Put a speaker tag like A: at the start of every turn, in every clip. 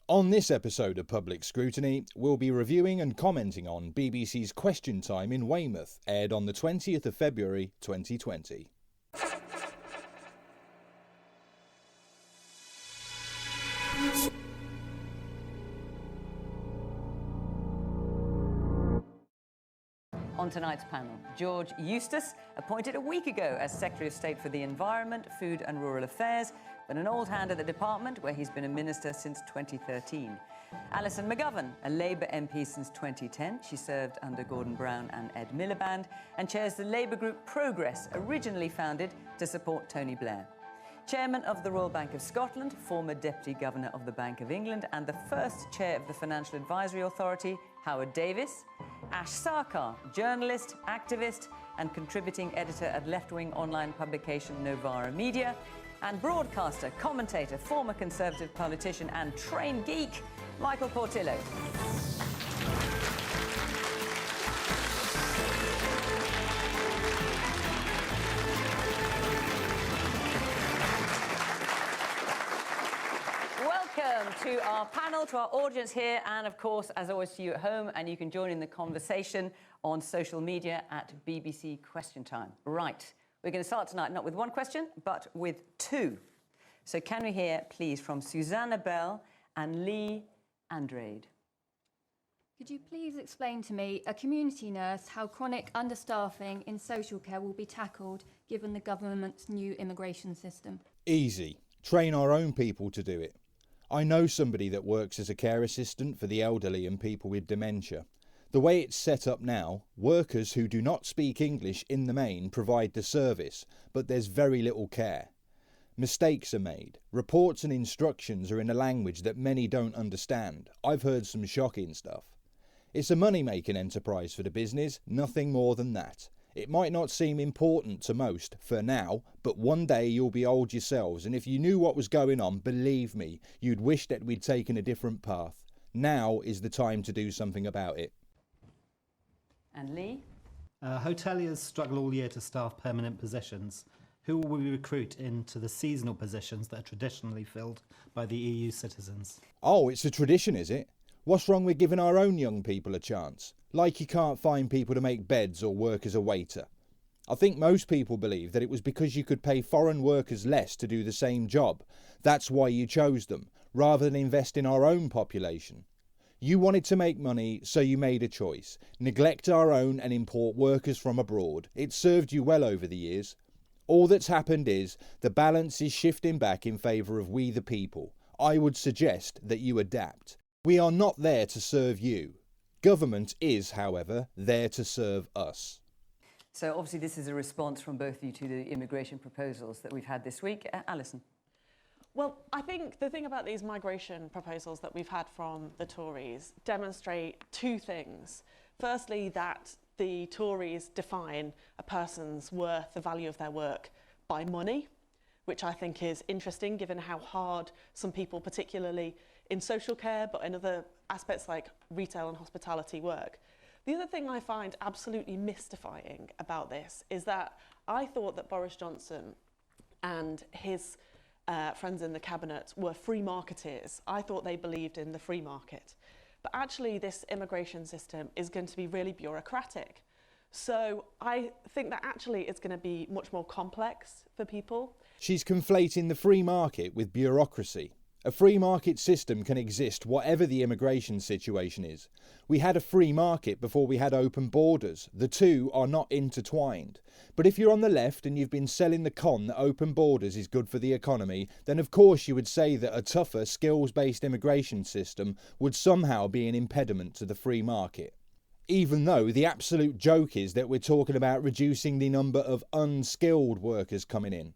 A: On this episode of Public Scrutiny, we'll be reviewing and commenting on BBC's Question Time in Weymouth, aired on the 20th of February 2020.
B: On tonight's panel, George Eustace, appointed a week ago as Secretary of State for the Environment, Food and Rural Affairs, but an old hand at the department where he's been a minister since 2013. Alison McGovern, a Labour MP since 2010. She served under Gordon Brown and Ed Miliband and chairs the Labour group Progress, originally founded to support Tony Blair. Chairman of the Royal Bank of Scotland, former Deputy Governor of the Bank of England and the first Chair of the Financial Advisory Authority, Howard Davis. Ash Sarkar, journalist, activist and contributing editor at left-wing online publication Novara Media, and broadcaster, commentator, former Conservative politician and train geek, Michael Portillo. Welcome to our panel, to our audience here, and of course, as always, to you at home, and you can join in the conversation on social media at BBC Question Time. Right, we're going to start tonight not with one question, but with two. So can we hear, please, from Susanna Bell and Lee Andrade?
C: Could you please explain to me, a community nurse, how chronic understaffing in social care will be tackled given the government's new immigration system?
A: Easy. Train our own people to do it. I know somebody that works as a care assistant for the elderly and people with dementia. The way it's set up now, workers who do not speak English in the main provide the service, but there's very little care. Mistakes are made. Reports and instructions are in a language that many don't understand. I've heard some shocking stuff. It's a money-making enterprise for the business, nothing more than that. It might not seem important to most for now, but one day you'll be old yourselves, and if you knew what was going on, believe me, you'd wish that we'd taken a different path. Now is the time to do something about it.
B: And Lee?
D: Hoteliers struggle all year to staff permanent positions. Who will we recruit into the seasonal positions that are traditionally filled by the EU citizens?
A: Oh, it's a tradition, is it? What's wrong with giving our own young people a chance? Like you can't find people to make beds or work as a waiter. I think most people believe that it was because you could pay foreign workers less to do the same job. That's why you chose them, rather than invest in our own population. You wanted to make money, so you made a choice. Neglect our own and import workers from abroad. It served you well over the years. All that's happened is the balance is shifting back in favour of we the people. I would suggest that you adapt. We are not there to serve you. Government is, however, there to serve us.
B: So obviously this is a response from both of you to the immigration proposals that we've had this week. Alison?
E: Well, I think the thing about these migration proposals that we've had from the Tories demonstrate two things. Firstly, that the Tories define a person's worth, the value of their work, by money, which I think is interesting given how hard some people, particularly in social care, but in other aspects like retail and hospitality work. The other thing I find absolutely mystifying about this is that I thought that Boris Johnson and his friends in the cabinet were free marketeers. I thought they believed in the free market. But actually this immigration system is going to be really bureaucratic. So I think that actually it's going to be much more complex for people.
A: She's conflating the free market with bureaucracy. A free market system can exist whatever the immigration situation is. We had a free market before we had open borders. The two are not intertwined. But if you're on the left and you've been selling the con that open borders is good for the economy, then of course you would say that a tougher, skills-based immigration system would somehow be an impediment to the free market. Even though the absolute joke is that we're talking about reducing the number of unskilled workers coming in.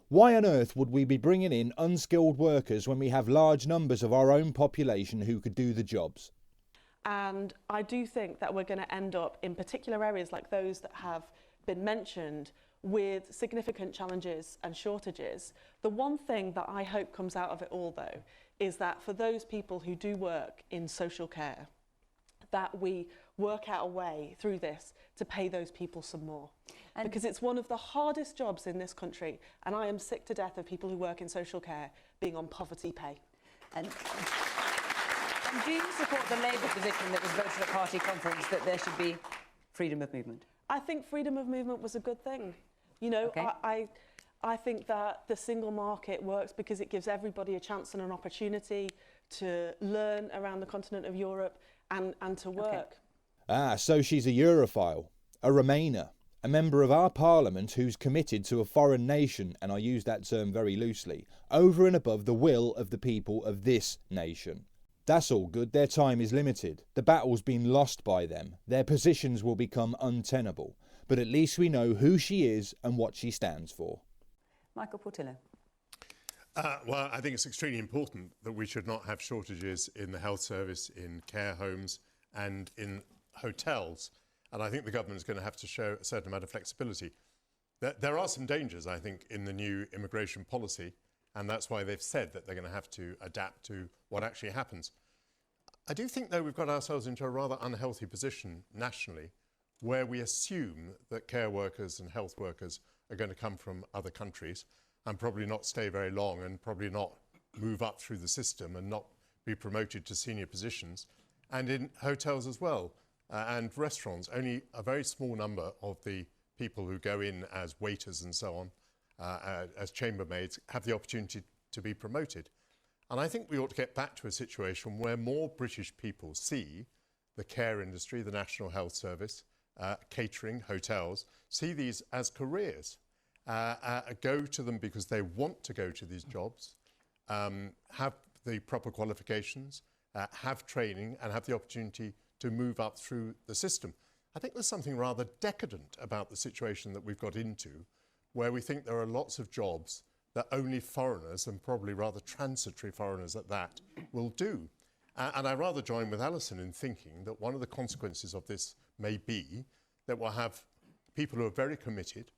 A: Why on earth would we be bringing in unskilled workers when we have large numbers of our own population who could do the jobs?
E: And I do think that we're going to end up in particular areas like those that have been mentioned with significant challenges and shortages. The one thing that I hope comes out of it all, though, is that for those people who do work in social care, that we work out a way through this to pay those people some more. Because it's one of the hardest jobs in this country, and I am sick to death of people who work in social care being on poverty pay.
B: And do you support the Labour position that was voted at party conference that there should be freedom of movement?
E: I think freedom of movement was a good thing. You know,
B: Okay.
E: I think that the single market works because it gives everybody a chance and an opportunity to learn around the continent of Europe and to work.
A: Ah, so she's a Europhile, a Remainer, a member of our parliament who's committed to a foreign nation, and I use that term very loosely, over and above the will of the people of this nation. That's all good, their time is limited. The battle's been lost by them. Their positions will become untenable. But at least we know who she is and what she stands for.
B: Michael Portillo.
F: Well, I think it's extremely important that we should not have shortages in the health service, in care homes and in hotels. And I think the government is going to have to show a certain amount of flexibility. There are some dangers, I think, in the new immigration policy, and that's why they've said that they're going to have to adapt to what actually happens. I do think, though, we've got ourselves into a rather unhealthy position nationally, where we assume that care workers and health workers are going to come from other countries and probably not stay very long and probably not move up through the system and not be promoted to senior positions. And in hotels as well, and restaurants, only a very small number of the people who go in as waiters and so on, as chambermaids, have the opportunity to be promoted. And I think we ought to get back to a situation where more British people see the care industry, the National Health Service, catering, hotels, see these as careers, go to them because they want to go to these jobs, have the proper qualifications, have training and have the opportunity to move up through the system. I think there's something rather decadent about the situation that we've got into, where we think there are lots of jobs that only foreigners, and probably rather transitory foreigners at that, will do. And I rather join with Alison in thinking that one of the consequences of this may be that we'll have people who are very committed,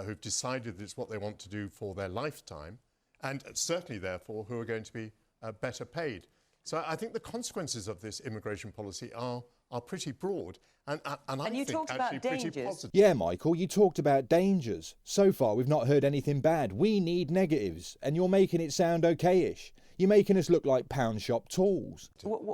F: who've decided that it's what they want to do for their lifetime, and certainly, therefore, who are going to be better paid. So I think the consequences of this immigration policy are pretty broad, and I
B: you
F: think
B: talked
F: actually
B: about
F: pretty
B: dangers.
F: positive.
A: Yeah, Michael, you talked about dangers. So far, we've not heard anything bad. We need negatives, and you're making it sound okay-ish. You're making us look like pound shop tools.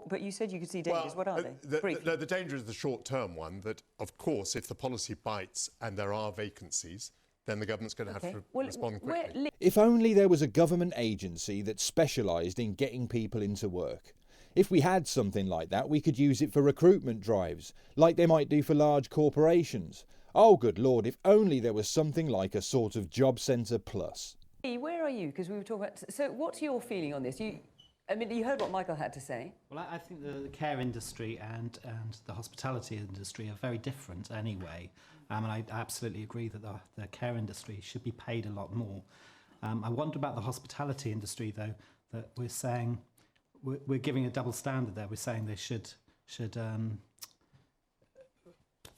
B: But you said you could see dangers. What are they? Briefly.
F: The danger is the short-term one, that, of course, if the policy bites and there are vacancies, then the government's going to have to respond quickly.
A: If only there was a government agency that specialised in getting people into work. If we had something like that, we could use it for recruitment drives, like they might do for large corporations. Oh, good Lord, if only there was something like a sort of job centre plus.
B: Where are you? Because we were talking about... So what's your feeling on this? You heard what Michael had to say.
D: Well, I think the care industry and the hospitality industry are very different anyway. And I absolutely agree that the care industry should be paid a lot more. I wonder about the hospitality industry, though, that we're saying... We're giving a double standard there. We're saying they should.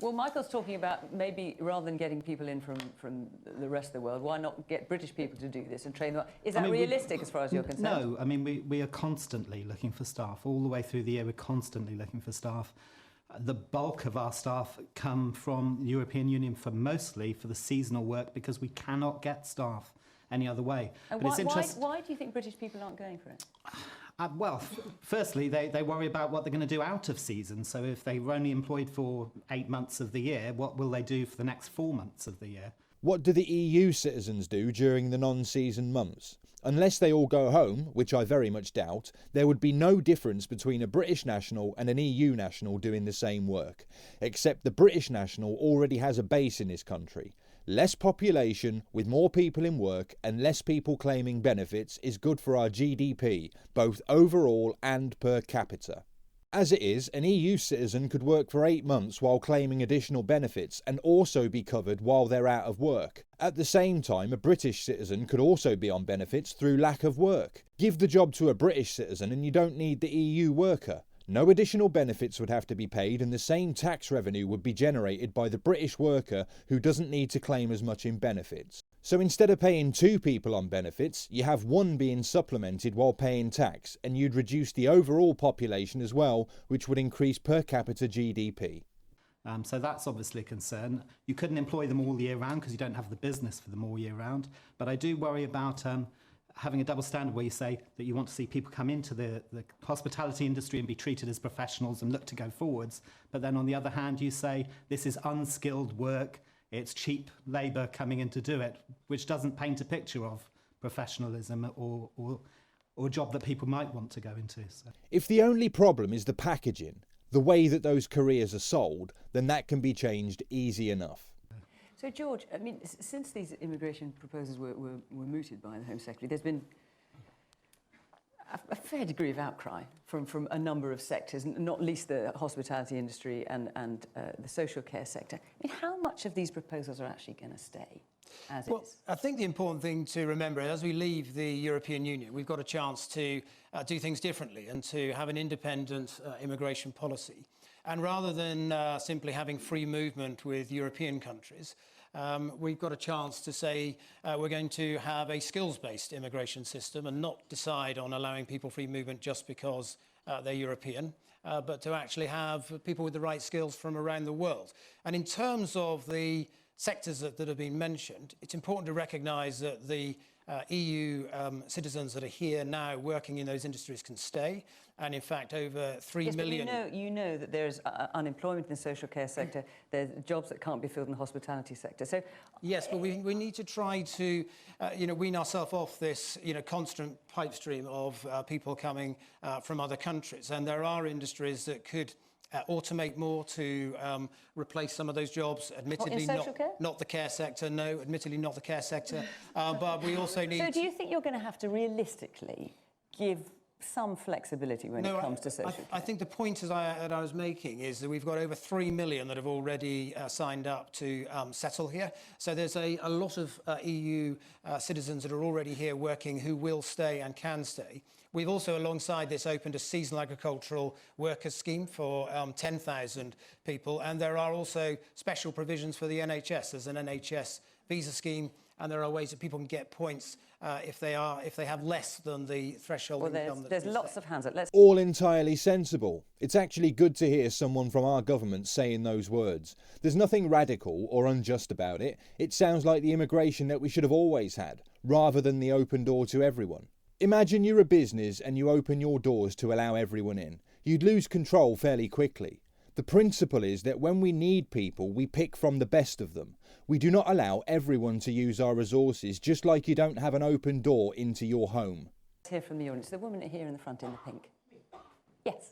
B: Well, Michael's talking about maybe rather than getting people in from the rest of the world, why not get British people to do this and train them? Is that realistic as far as you're concerned?
D: No, I mean, we are constantly looking for staff. All the way through the year, we're constantly looking for staff. The bulk of our staff come from the European Union mostly for the seasonal work because we cannot get staff any other way.
B: And
D: but
B: why do you think British people aren't going for it?
D: Well, firstly, they worry about what they're going to do out of season. So if they were only employed for 8 months of the year, what will they do for the next 4 months of the year?
A: What do the EU citizens do during the non-season months? Unless they all go home, which I very much doubt, there would be no difference between a British national and an EU national doing the same work, except the British national already has a base in this country. Less population, with more people in work and less people claiming benefits is good for our GDP, both overall and per capita. As it is, an EU citizen could work for 8 months while claiming additional benefits and also be covered while they're out of work. At the same time, a British citizen could also be on benefits through lack of work. Give the job to a British citizen and you don't need the EU worker. No additional benefits would have to be paid and the same tax revenue would be generated by the British worker who doesn't need to claim as much in benefits. So instead of paying 2 people on benefits, you have 1 being supplemented while paying tax, and you'd reduce the overall population as well, which would increase per capita GDP.
D: So that's obviously a concern. You couldn't employ them all year round because you don't have the business for them all year round. But I do worry about having a double standard where you say that you want to see people come into the hospitality industry and be treated as professionals and look to go forwards, but then on the other hand you say this is unskilled work, it's cheap labour coming in to do it, which doesn't paint a picture of professionalism or a job that people might want to go into. So.
A: If the only problem is the packaging, the way that those careers are sold, then that can be changed easy enough.
B: So, George, I mean, since these immigration proposals were mooted by the Home Secretary, there's been a fair degree of outcry from a number of sectors, not least the hospitality industry and the social care sector. I mean, how much of these proposals are actually going to stay as is?
G: I think the important thing to remember is as we leave the European Union, we've got a chance to do things differently and to have an independent immigration policy. And rather than simply having free movement with European countries, we've got a chance to say we're going to have a skills-based immigration system and not decide on allowing people free movement just because they're European, but to actually have people with the right skills from around the world. And in terms of the sectors that have been mentioned, it's important to recognise that the EU citizens that are here now working in those industries can stay. And in fact, over 3 million...
B: But you know that there's unemployment in the social care sector, there's jobs that can't be filled in the hospitality sector. So
G: yes, but we need to try to wean ourselves off this constant pipe stream of people coming from other countries. And there are industries that could automate more to replace some of those jobs. Admittedly, not the care sector. No, admittedly not the care sector. But we also need...
B: So do you think you're going to have to realistically give some flexibility when it comes to social care?
G: I think the point that I was making is that we've got over 3 million that have already signed up to settle here. So there's a lot of EU citizens that are already here working who will stay and can stay. We've also, alongside this, opened a seasonal agricultural workers scheme for 10,000 people. And there are also special provisions for the NHS. There's an NHS visa scheme, and there are ways that people can get points if they have less than the threshold income.
B: There's lots of hands up.
A: All entirely sensible. It's actually good to hear someone from our government saying those words. There's nothing radical or unjust about it. It sounds like the immigration that we should have always had, rather than the open door to everyone. Imagine you're a business and you open your doors to allow everyone in. You'd lose control fairly quickly. The principle is that when we need people, we pick from the best of them. We do not allow everyone to use our resources, just like you don't have an open door into your home.
B: Let's hear from the audience. The woman here in the front in the pink. Yes.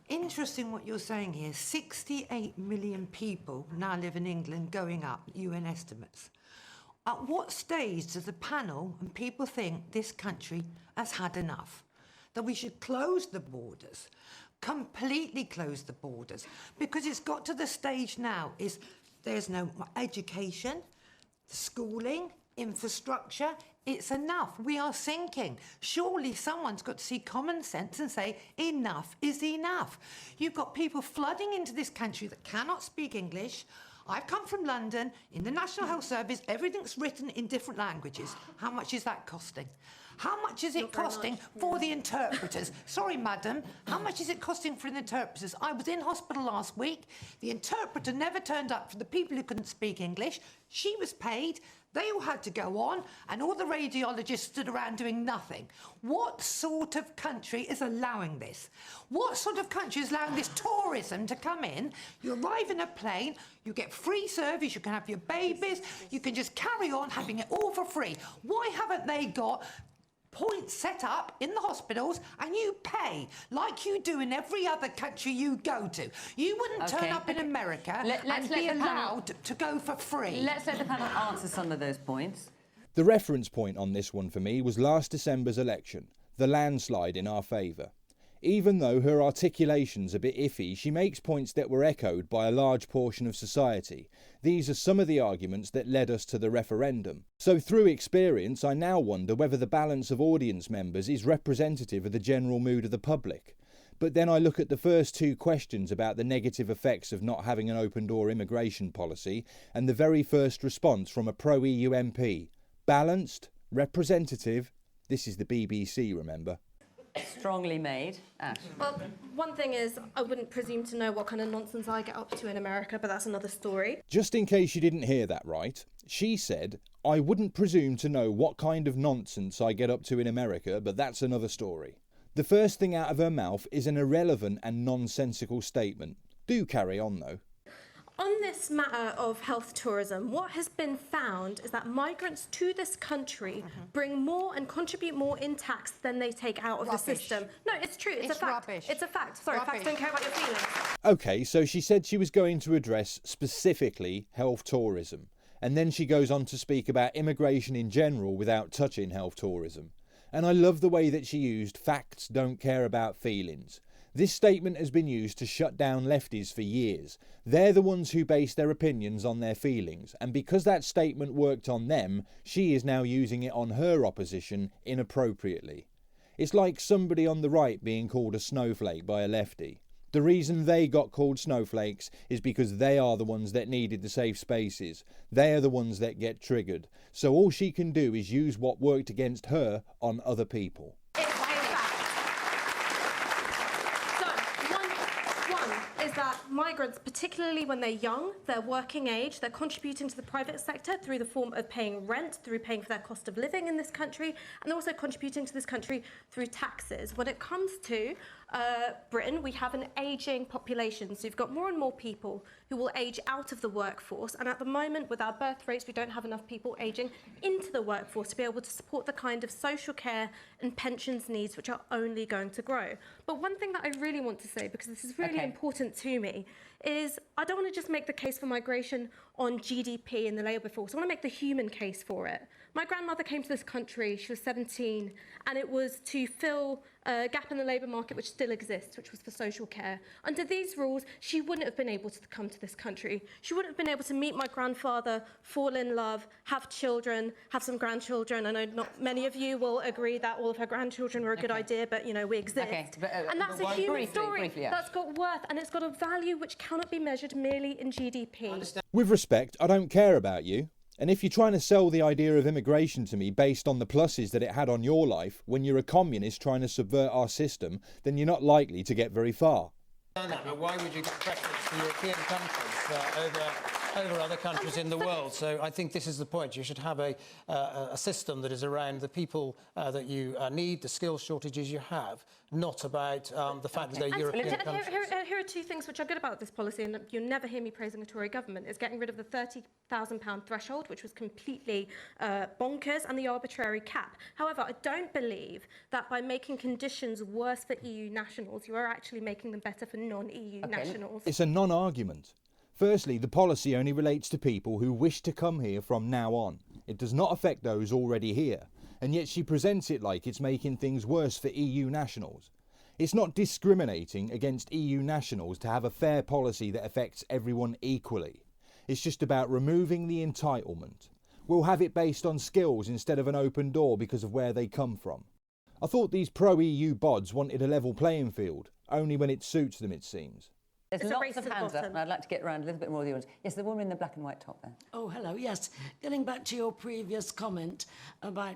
H: Interesting what you're saying here. 68 million people now live in England, going up, UN estimates. At what stage does the panel and people think this country has had enough? That we should close the borders, completely close the borders, because it's got to the stage now is there's no education, schooling, infrastructure. It's enough. We are sinking. Surely someone's got to see common sense and say enough is enough. You've got people flooding into this country that cannot speak English. I've come from London. In the National Health Service, everything's written in different languages. How much is that costing? How much is it costing for the interpreters? Sorry, madam, how much is it costing for the interpreters? I was in hospital last week. The interpreter never turned up for the people who couldn't speak English. She was paid. They all had to go on, and all the radiologists stood around doing nothing. What sort of country is allowing this? What sort of country is allowing this tourism to come in? You arrive in a plane, you get free service, you can have your babies, you can just carry on having it all for free. Why haven't they got points set up in the hospitals and you pay like you do in every other country you go to? You wouldn't turn up in America and be allowed to go for free.
B: Let's let the panel answer some of those points.
A: The reference point on this one for me was last December's election, the landslide in our favour. Even though her articulation's a bit iffy, she makes points that were echoed by a large portion of society. These are some of the arguments that led us to the referendum. So through experience, I now wonder whether the balance of audience members is representative of the general mood of the public. But then I look at the first two questions about the negative effects of not having an open-door immigration policy, and the very first response from a pro-EU MP. Balanced? Representative? This is the BBC, remember?
B: Strongly made. Ash.
I: Well, one thing is, I wouldn't presume to know what kind of nonsense I get up to in America, but that's another story.
A: Just in case you didn't hear that right, she said, I wouldn't presume to know what kind of nonsense I get up to in America, but that's another story. The first thing out of her mouth is an irrelevant and nonsensical statement. Do carry on though.
I: On this matter of health tourism, what has been found is that migrants to this country bring more and contribute more in tax than they take out of the system. No, it's true. It's a fact.
H: Rubbish.
I: It's a fact. Sorry, facts don't care about your feelings.
A: Okay, so she said she was going to address specifically health tourism, and then she goes on to speak about immigration in general without touching health tourism. And I love the way that she used facts don't care about feelings. This statement has been used to shut down lefties for years. They're the ones who base their opinions on their feelings, and because that statement worked on them, she is now using it on her opposition inappropriately. It's like somebody on the right being called a snowflake by a lefty. The reason they got called snowflakes is because they are the ones that needed the safe spaces. They are the ones that get triggered. So all she can do is use what worked against her on other people.
I: Migrants, particularly when they're young, they're working age, they're contributing to the private sector through the form of paying rent, through paying for their cost of living in this country, and they're also contributing to this country through taxes. When it comes to Britain, we have an ageing population, so you've got more and more people who will age out of the workforce, and at the moment, with our birth rates, we don't have enough people aging into the workforce to be able to support the kind of social care and pensions needs which are only going to grow. But one thing that I really want to say, because this is really important to me, is I don't want to just make the case for migration on GDP in the Labour force. I want to make the human case for it. My grandmother came to this country, she was 17, and it was to fill a gap in the labour market which still exists, which was for social care. Under these rules, she wouldn't have been able to come to this country. She wouldn't have been able to meet my grandfather, fall in love, have children, have some grandchildren. I know not many of you will agree that all of her grandchildren were a good idea, but, you know, we exist. And that's a human story that's got worth, and it's got a value which cannot be measured merely in GDP.
A: With respect, I don't care about you. And if you're trying to sell the idea of immigration to me based on the pluses that it had on your life when you're a communist trying to subvert our system, then you're not likely to get very far.
G: No, but why would you give preference to European countries over other countries in the world? So I think this is the point. You should have a system that is around the people that you need, the skills shortages you have, not about the fact that they're European countries.
I: Here are two things which are good about this policy, and you'll never hear me praising the Tory government, is getting rid of the £30,000 threshold, which was completely bonkers, and the arbitrary cap. However, I don't believe that by making conditions worse for EU nationals, you are actually making them better for non-EU nationals.
A: It's a non-argument. Firstly, the policy only relates to people who wish to come here from now on. It does not affect those already here, and yet she presents it like it's making things worse for EU nationals. It's not discriminating against EU nationals to have a fair policy that affects everyone equally. It's just about removing the entitlement. We'll have it based on skills instead of an open door because of where they come from. I thought these pro-EU bods wanted a level playing field, only when it suits them, it seems.
B: There's lots of hands up, and I'd like to get around a little bit more of the audience. Yes, the woman in the black and white top there.
J: Oh, hello, yes. Getting back to your previous comment about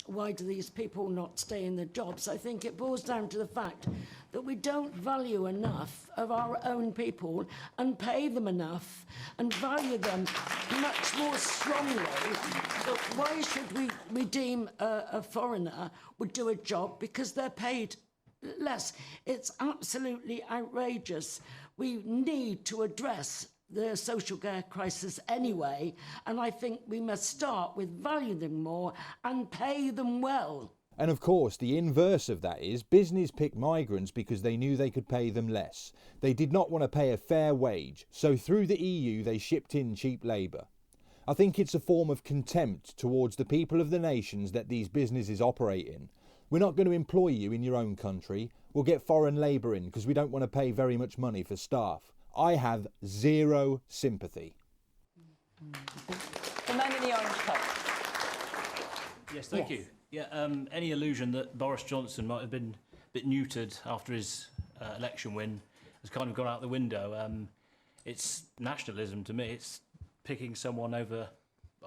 J: why do these people not stay in their jobs, I think it boils down to the fact that we don't value enough of our own people and pay them enough and value them much more strongly. So why should we deem a foreigner would do a job because they're paid less? It's absolutely outrageous. We need to address the social care crisis anyway, and I think we must start with value them more and pay them well.
A: And of course, the inverse of that is business picked migrants because they knew they could pay them less. They did not want to pay a fair wage, so through the EU they shipped in cheap labour. I think it's a form of contempt towards the people of the nations that these businesses operate in. We're not going to employ you in your own country. We'll get foreign labour in because we don't want to pay very much money for staff. I have zero sympathy.
B: The man in the orange coat.
K: Yes, thank you. Yeah, any illusion that Boris Johnson might have been a bit neutered after his election win has kind of gone out the window. It's nationalism to me. It's picking someone over,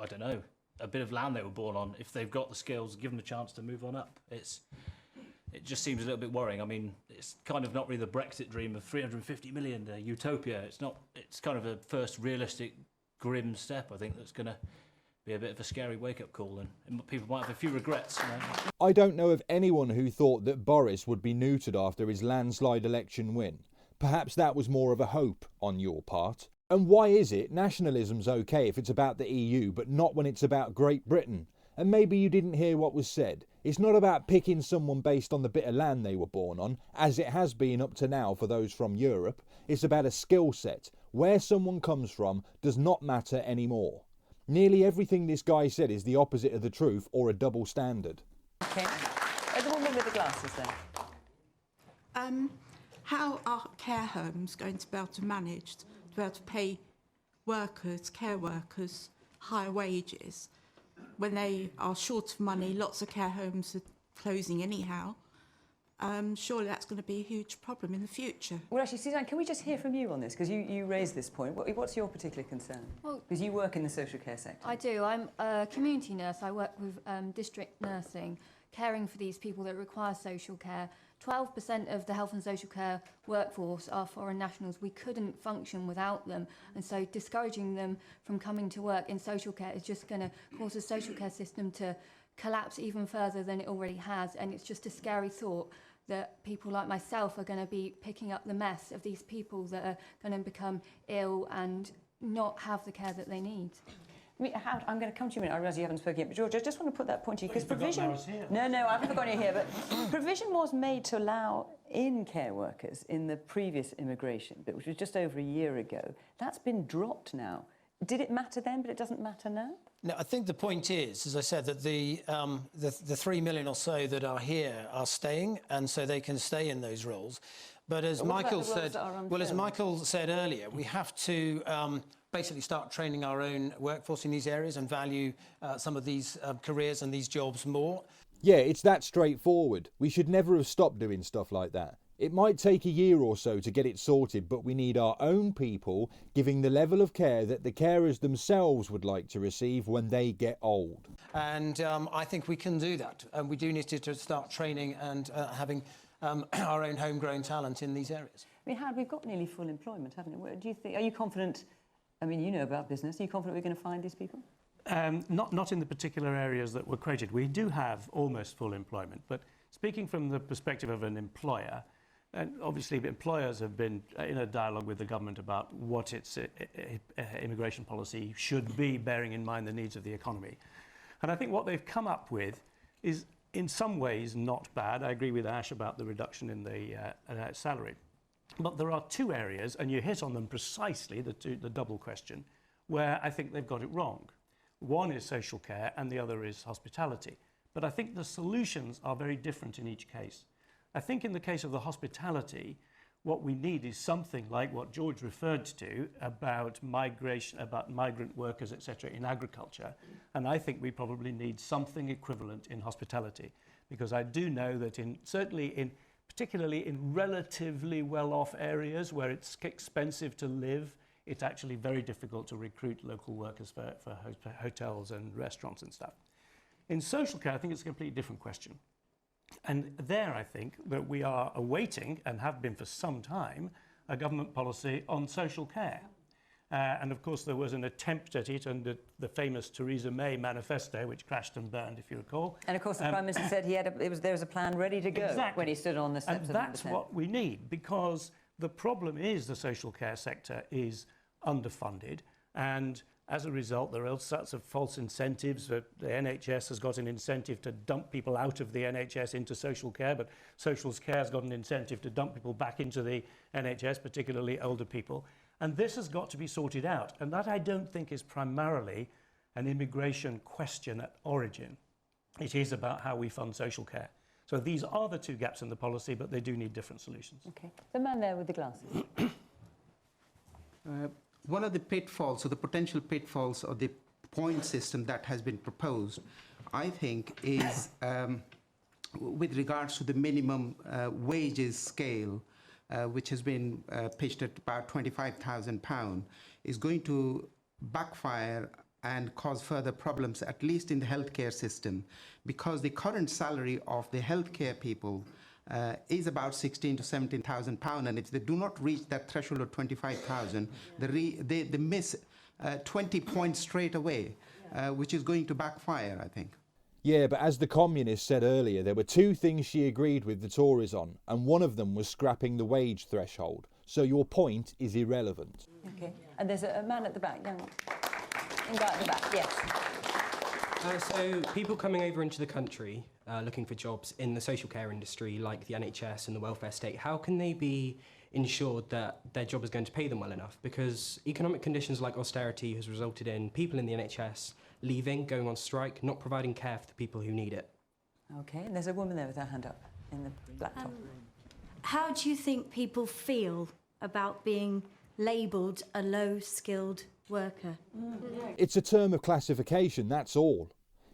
K: I don't know, a bit of land they were born on. If they've got the skills, give them a chance to move on up. It just seems a little bit worrying. I mean, it's kind of not really the Brexit dream of 350 million, utopia. It's not. It's kind of a first realistic, grim step, I think, that's going to be a bit of a scary wake-up call, and people might have a few regrets. You know?
A: I don't know of anyone who thought that Boris would be neutered after his landslide election win. Perhaps that was more of a hope on your part. And why is it nationalism's okay if it's about the EU, but not when it's about Great Britain? And maybe you didn't hear what was said. It's not about picking someone based on the bit of land they were born on, as it has been up to now for those from Europe. It's about a skill set. Where someone comes from does not matter anymore. Nearly everything this guy said is the opposite of the truth or a double standard.
B: Okay. The woman with the glasses there.
L: How are care homes going to be able to manage to be able to pay workers, care workers, higher wages when they are short of money? Lots of care homes are closing anyhow. Surely that's going to be a huge problem in the future.
B: Well, actually, Suzanne, can we just hear from you on this? Because you raised this point. What's your particular concern? Well, because you work in the social care sector.
C: I do. I'm a community nurse. I work with district nursing, caring for these people that require social care. 12% of the health and social care workforce are foreign nationals. We couldn't function without them. And so discouraging them from coming to work in social care is just going to cause the social care system to collapse even further than it already has. And it's just a scary thought that people like myself are going to be picking up the mess of these people that are going to become ill and not have the care that they need.
B: I'm going to come to you in a minute. I realise you haven't spoken yet, but George, I just want to put that point to you because provision. No, I haven't forgotten you here, but provision was made to allow in care workers in the previous immigration bill, which was just over a year ago. That's been dropped now. Did it matter then, but it doesn't matter now?
G: No, I think the point is, as I said, that the 3 million or so that are here are staying, and so they can stay in those roles. But as Michael said earlier, we have to basically start training our own workforce in these areas and value some of these careers and these jobs more.
A: Yeah, it's that straightforward. We should never have stopped doing stuff like that. It might take a year or so to get it sorted, but we need our own people giving the level of care that the carers themselves would like to receive when they get old.
G: And I think we can do that. And we do need to start training and having our own homegrown talent in these areas.
B: I mean, Howard, we've got nearly full employment, haven't we? Do you think? Are you confident? I mean, you know about business. Are you confident we're going to find these people?
M: Not in the particular areas that were created. We do have almost full employment, but speaking from the perspective of an employer, and obviously employers have been in a dialogue with the government about what its immigration policy should be, bearing in mind the needs of the economy. And I think what they've come up with is in some ways not bad. I agree with Ash about the reduction in the salary. But there are two areas, and you hit on them precisely, the double question, where I think they've got it wrong. One is social care and the other is hospitality. But I think the solutions are very different in each case. I think in the case of the hospitality, what we need is something like what George referred to about migration, about migrant workers, etc., in agriculture. And I think we probably need something equivalent in hospitality, because I do know that particularly in relatively well-off areas where it's expensive to live, it's actually very difficult to recruit local workers for hotels and restaurants and stuff. In social care, I think it's a completely different question. And there, I think that we are awaiting, and have been for some time, a government policy on social care. And of course, there was an attempt at it under the famous Theresa May manifesto, which crashed and burned, if you recall.
B: And of course, the Prime Minister said there was a plan ready to go
M: exactly.
B: when he stood on the steps of Number 10.
M: And that's what we need, because the problem is the social care sector is underfunded, and as a result, there are all sorts of false incentives. The NHS has got an incentive to dump people out of the NHS into social care, but social care has got an incentive to dump people back into the NHS, particularly older people. And this has got to be sorted out. And that, I don't think, is primarily an immigration question at origin. It is about how we fund social care. So these are the two gaps in the policy, but they do need different solutions.
B: Okay. The man there with the glasses.
N: One of the pitfalls, or the potential pitfalls, of the point system that has been proposed, I think, is with regards to the minimum wages scale, which has been pitched at about £25,000, is going to backfire and cause further problems, at least in the healthcare system, because the current salary of the healthcare people is about £16,000 to £17,000, and if they do not reach that threshold of 25,000, they miss 20 points straight away. which is going to backfire, I think.
A: Yeah, but as the communist said earlier, there were two things she agreed with the Tories on, and one of them was scrapping the wage threshold. So your point is irrelevant.
B: Okay. And there's a man at the back, young guy at the back, yes.
O: So people coming over into the country looking for jobs in the social care industry, like the NHS and the welfare state, how can they be ensured that their job is going to pay them well enough? Because economic conditions like austerity has resulted in people in the NHS leaving, going on strike, not providing care for the people who need it.
B: Okay, and there's a woman there with her hand up in the black top.
P: How do you think people feel about being labelled a low-skilled worker?
A: It's a term of classification, that's all.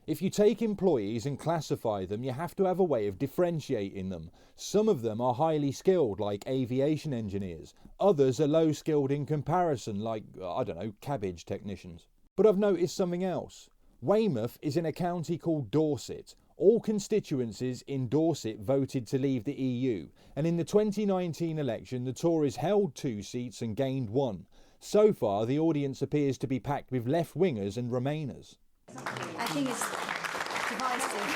A: If you take employees and classify them, you have to have a way of differentiating them. Some of them are highly skilled, like aviation engineers. Others are low skilled in comparison, like, I don't know, cabbage technicians. But I've noticed something else. Weymouth is in a county called Dorset. All constituencies in Dorset voted to leave the EU, and in the 2019 election the Tories held 2 seats and gained 1. So far the audience appears to be packed with left-wingers and Remainers.
P: I think it's divisive.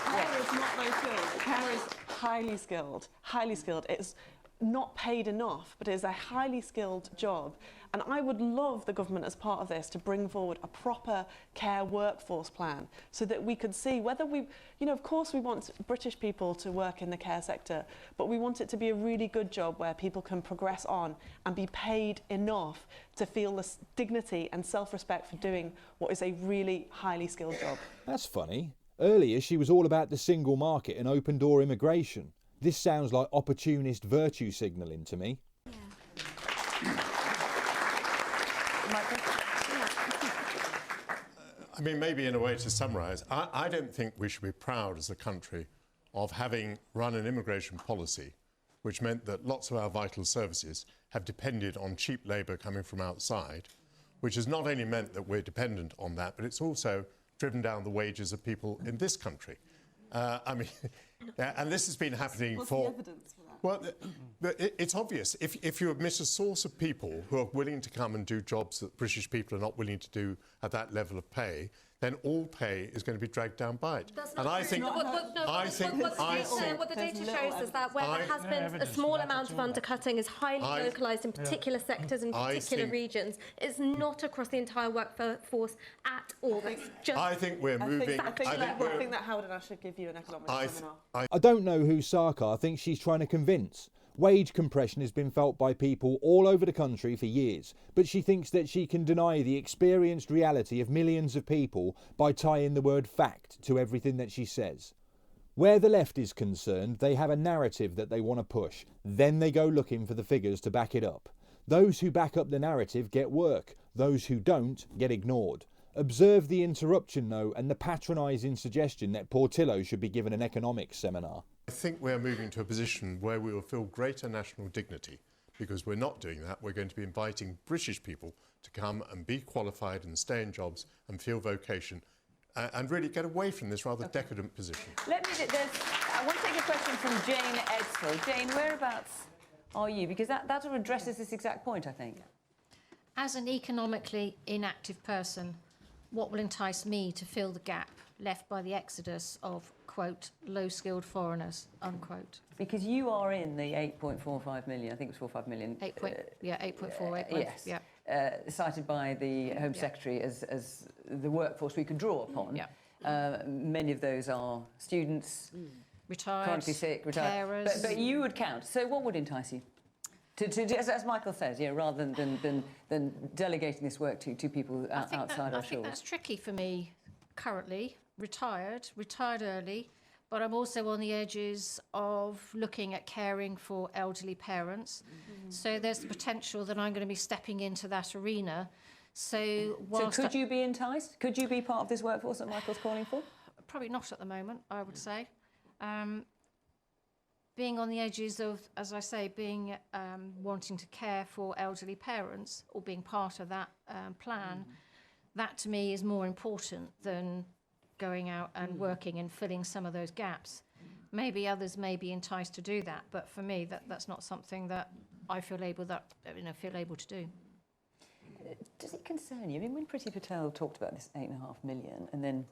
E: Care is not low skilled. Care is highly skilled. Highly skilled. It's not paid enough, but it is a highly skilled job. And I would love the government, as part of this, to bring forward a proper care workforce plan so that we could see whether we, of course we want British people to work in the care sector, but we want it to be a really good job where people can progress on and be paid enough to feel the dignity and self-respect for doing what is a really highly skilled job.
A: That's funny. Earlier she was all about the single market and open door immigration. This sounds like opportunist virtue signalling to me.
F: I mean, maybe in a way to summarise, I don't think we should be proud as a country of having run an immigration policy which meant that lots of our vital services have depended on cheap labour coming from outside, which has not only meant that we're dependent on that, but it's also driven down the wages of people in this country. I mean, and this has been happening
E: What's
F: for...
E: the evidence for that?
F: Well, it's obvious. If you admit a source of people who are willing to come and do jobs that British people are not willing to do at that level of pay, then all pay is going to be dragged down by it.
I: That's
F: And
I: not
F: I
I: true.
F: think...
I: What the data shows is that where there has been a small amount of undercutting is highly localised in particular sectors and particular regions. It's not across the entire workforce at all.
F: I think we're moving...
E: I think that Howard and I should give you an economics seminar.
A: I don't know who Sarkar thinks she's trying to convince. Wage compression has been felt by people all over the country for years, but she thinks that she can deny the experienced reality of millions of people by tying the word fact to everything that she says. Where the left is concerned, they have a narrative that they want to push. Then they go looking for the figures to back it up. Those who back up the narrative get work. Those who don't get ignored. Observe the interruption, though, and the patronising suggestion that Portillo should be given an economics seminar.
F: I think we're moving to a position where we will feel greater national dignity, because we're not doing that. We're going to be inviting British people to come and be qualified and stay in jobs and feel vocation and really get away from this rather decadent position.
B: I want to take a question from Jane Edsfield. Jane, whereabouts are you? Because that sort of addresses this exact point, I think.
Q: As an economically inactive person, what will entice me to fill the gap left by the exodus of, quote, low-skilled foreigners, unquote?
B: Because you are in the 8.45 million, I think it was 4-5 million.
Q: 8.4,
B: yes.
Q: Yeah.
B: Cited by the Home Secretary as the workforce we could draw upon.
Q: Yeah.
B: Many of those are students,
Q: retired,
B: chronically sick, retired.
Q: carers.
B: But you would count. So what would entice you? As Michael says, rather than delegating this work to people outside our shores.
Q: I think that's tricky for me currently. Retired early, but I'm also on the edges of looking at caring for elderly parents. So there's the potential that I'm going to be stepping into that arena. So
B: could you be enticed? Could you be part of this workforce that Michael's calling for?
Q: Probably not at the moment, I would say. Being on the edges of, as I say, being wanting to care for elderly parents or being part of that plan, that to me is more important than going out and working and filling some of those gaps. Maybe others may be enticed to do that, but for me, that's not something that I feel able to do.
B: Does it concern you? I mean, when Priti Patel talked about this 8.5 million and then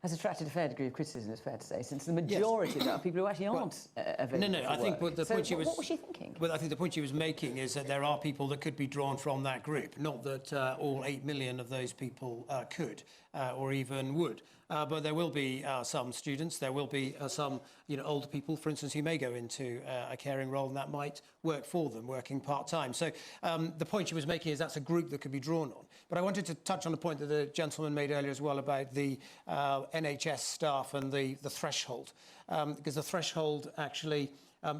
B: has attracted a fair degree of criticism, it's fair to say, since the majority of that are people who actually aren't available
G: No, I think
B: work.
G: the point she was...
B: What was she thinking?
G: Well, I think the point she was making is that there are people that could be drawn from that group, not that all 8 million of those people could or even would. But there will be some students, there will be some older people, for instance, who may go into a caring role and that might work for them, working part-time. So the point she was making is that's a group that could be drawn on. But I wanted to touch on a point that the gentleman made earlier as well about the NHS staff and the threshold. Because the threshold actually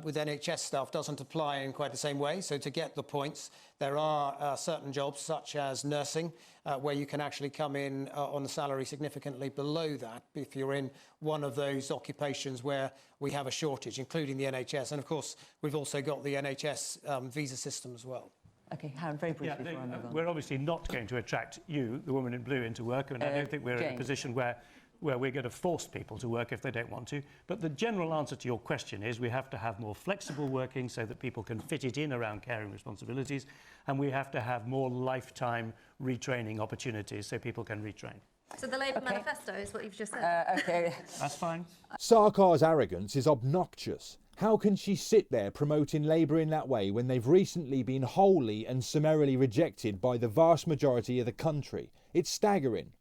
G: with NHS staff doesn't apply in quite the same way. So to get the points, there are certain jobs such as nursing where you can actually come in on a salary significantly below that if you're in one of those occupations where we have a shortage, including the NHS. And of course, we've also got the NHS visa system as well.
B: Okay, Howard, very briefly before I move on.
M: We're obviously not going to attract you, the woman in blue, into work, and I don't think we're in a position where we're going to force people to work if they don't want to. But the general answer to your question is we have to have more flexible working so that people can fit it in around caring responsibilities, and we have to have more lifetime retraining opportunities so people can retrain.
I: So the Labour manifesto is what you've just said?
B: Okay.
M: That's fine.
A: Sarkar's arrogance is obnoxious. How can she sit there promoting Labour in that way when they've recently been wholly and summarily rejected by the vast majority of the country? It's staggering.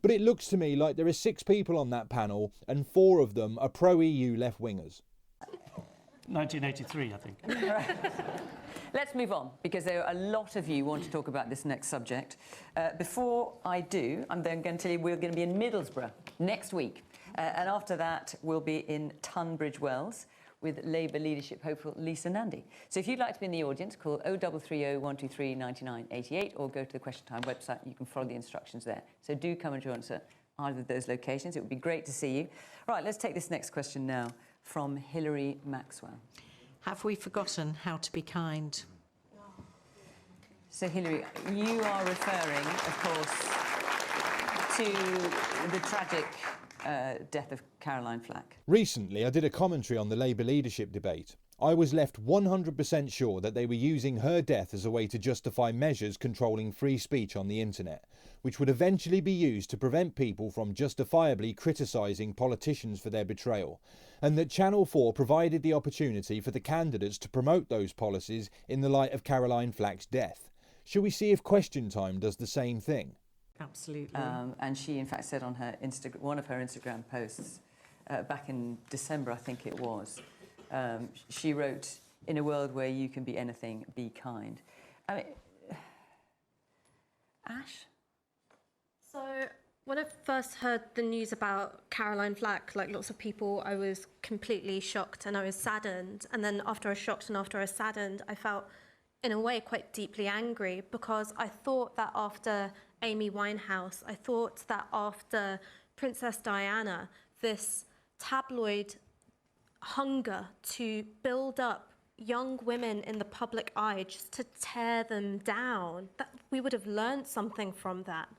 A: But it looks to me like there are 6 people on that panel and 4 of them are pro-EU left-wingers.
M: 1983, I think.
B: Let's move on, because there are a lot of you want to talk about this next subject. Before I do, I'm then going to tell you we're going to be in Middlesbrough next week. And after that, we'll be in Tunbridge Wells with Labour leadership hopeful Lisa Nandy. So if you'd like to be in the audience, call 0330 123 9988 or go to the Question Time website. You can follow the instructions there. So do come and join us at either of those locations. It would be great to see you. Right, let's take this next question now from Hilary Maxwell.
R: Have we forgotten how to be kind?
B: So, Hilary, you are referring, of course, to the tragic death of Caroline Flack.
A: Recently, I did a commentary on the Labour leadership debate. I was left 100% sure that they were using her death as a way to justify measures controlling free speech on the internet, which would eventually be used to prevent people from justifiably criticising politicians for their betrayal, and that Channel 4 provided the opportunity for the candidates to promote those policies in the light of Caroline Flack's death. Shall we see if Question Time does the same thing?
R: Absolutely.
B: And she, in fact, said on her one of her Instagram posts back in December, I think it was, she wrote, "In a world where you can be anything, be kind." I mean, Ash?
I: So when I first heard the news about Caroline Flack, like lots of people, I was completely shocked and I was saddened. And then after I was shocked and after I was saddened, I felt, in a way, quite deeply angry, because I thought that after Amy Winehouse, I thought that after Princess Diana, this tabloid hunger to build up young women in the public eye, just to tear them down, that we would have learned something from that.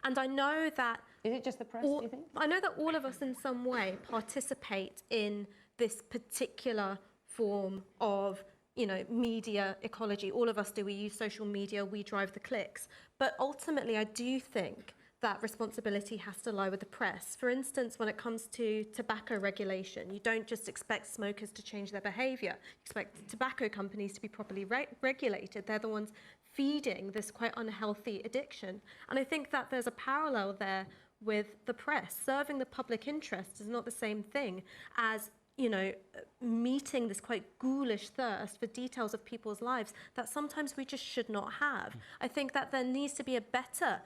I: And I know that...
B: Is it just the press, do you think?
I: I know that all of us in some way participate in this particular form of, you know, media ecology. All of us do. We use social media, we drive the clicks. But ultimately, I do think that responsibility has to lie with the press. For instance, when it comes to tobacco regulation, you don't just expect smokers to change their behaviour. You expect tobacco companies to be properly regulated. They're the ones feeding this quite unhealthy addiction. And I think that there's a parallel there with the press. Serving the public interest is not the same thing as, you know, meeting this quite ghoulish thirst for details of people's lives that sometimes we just should not have. I think that there needs to be a better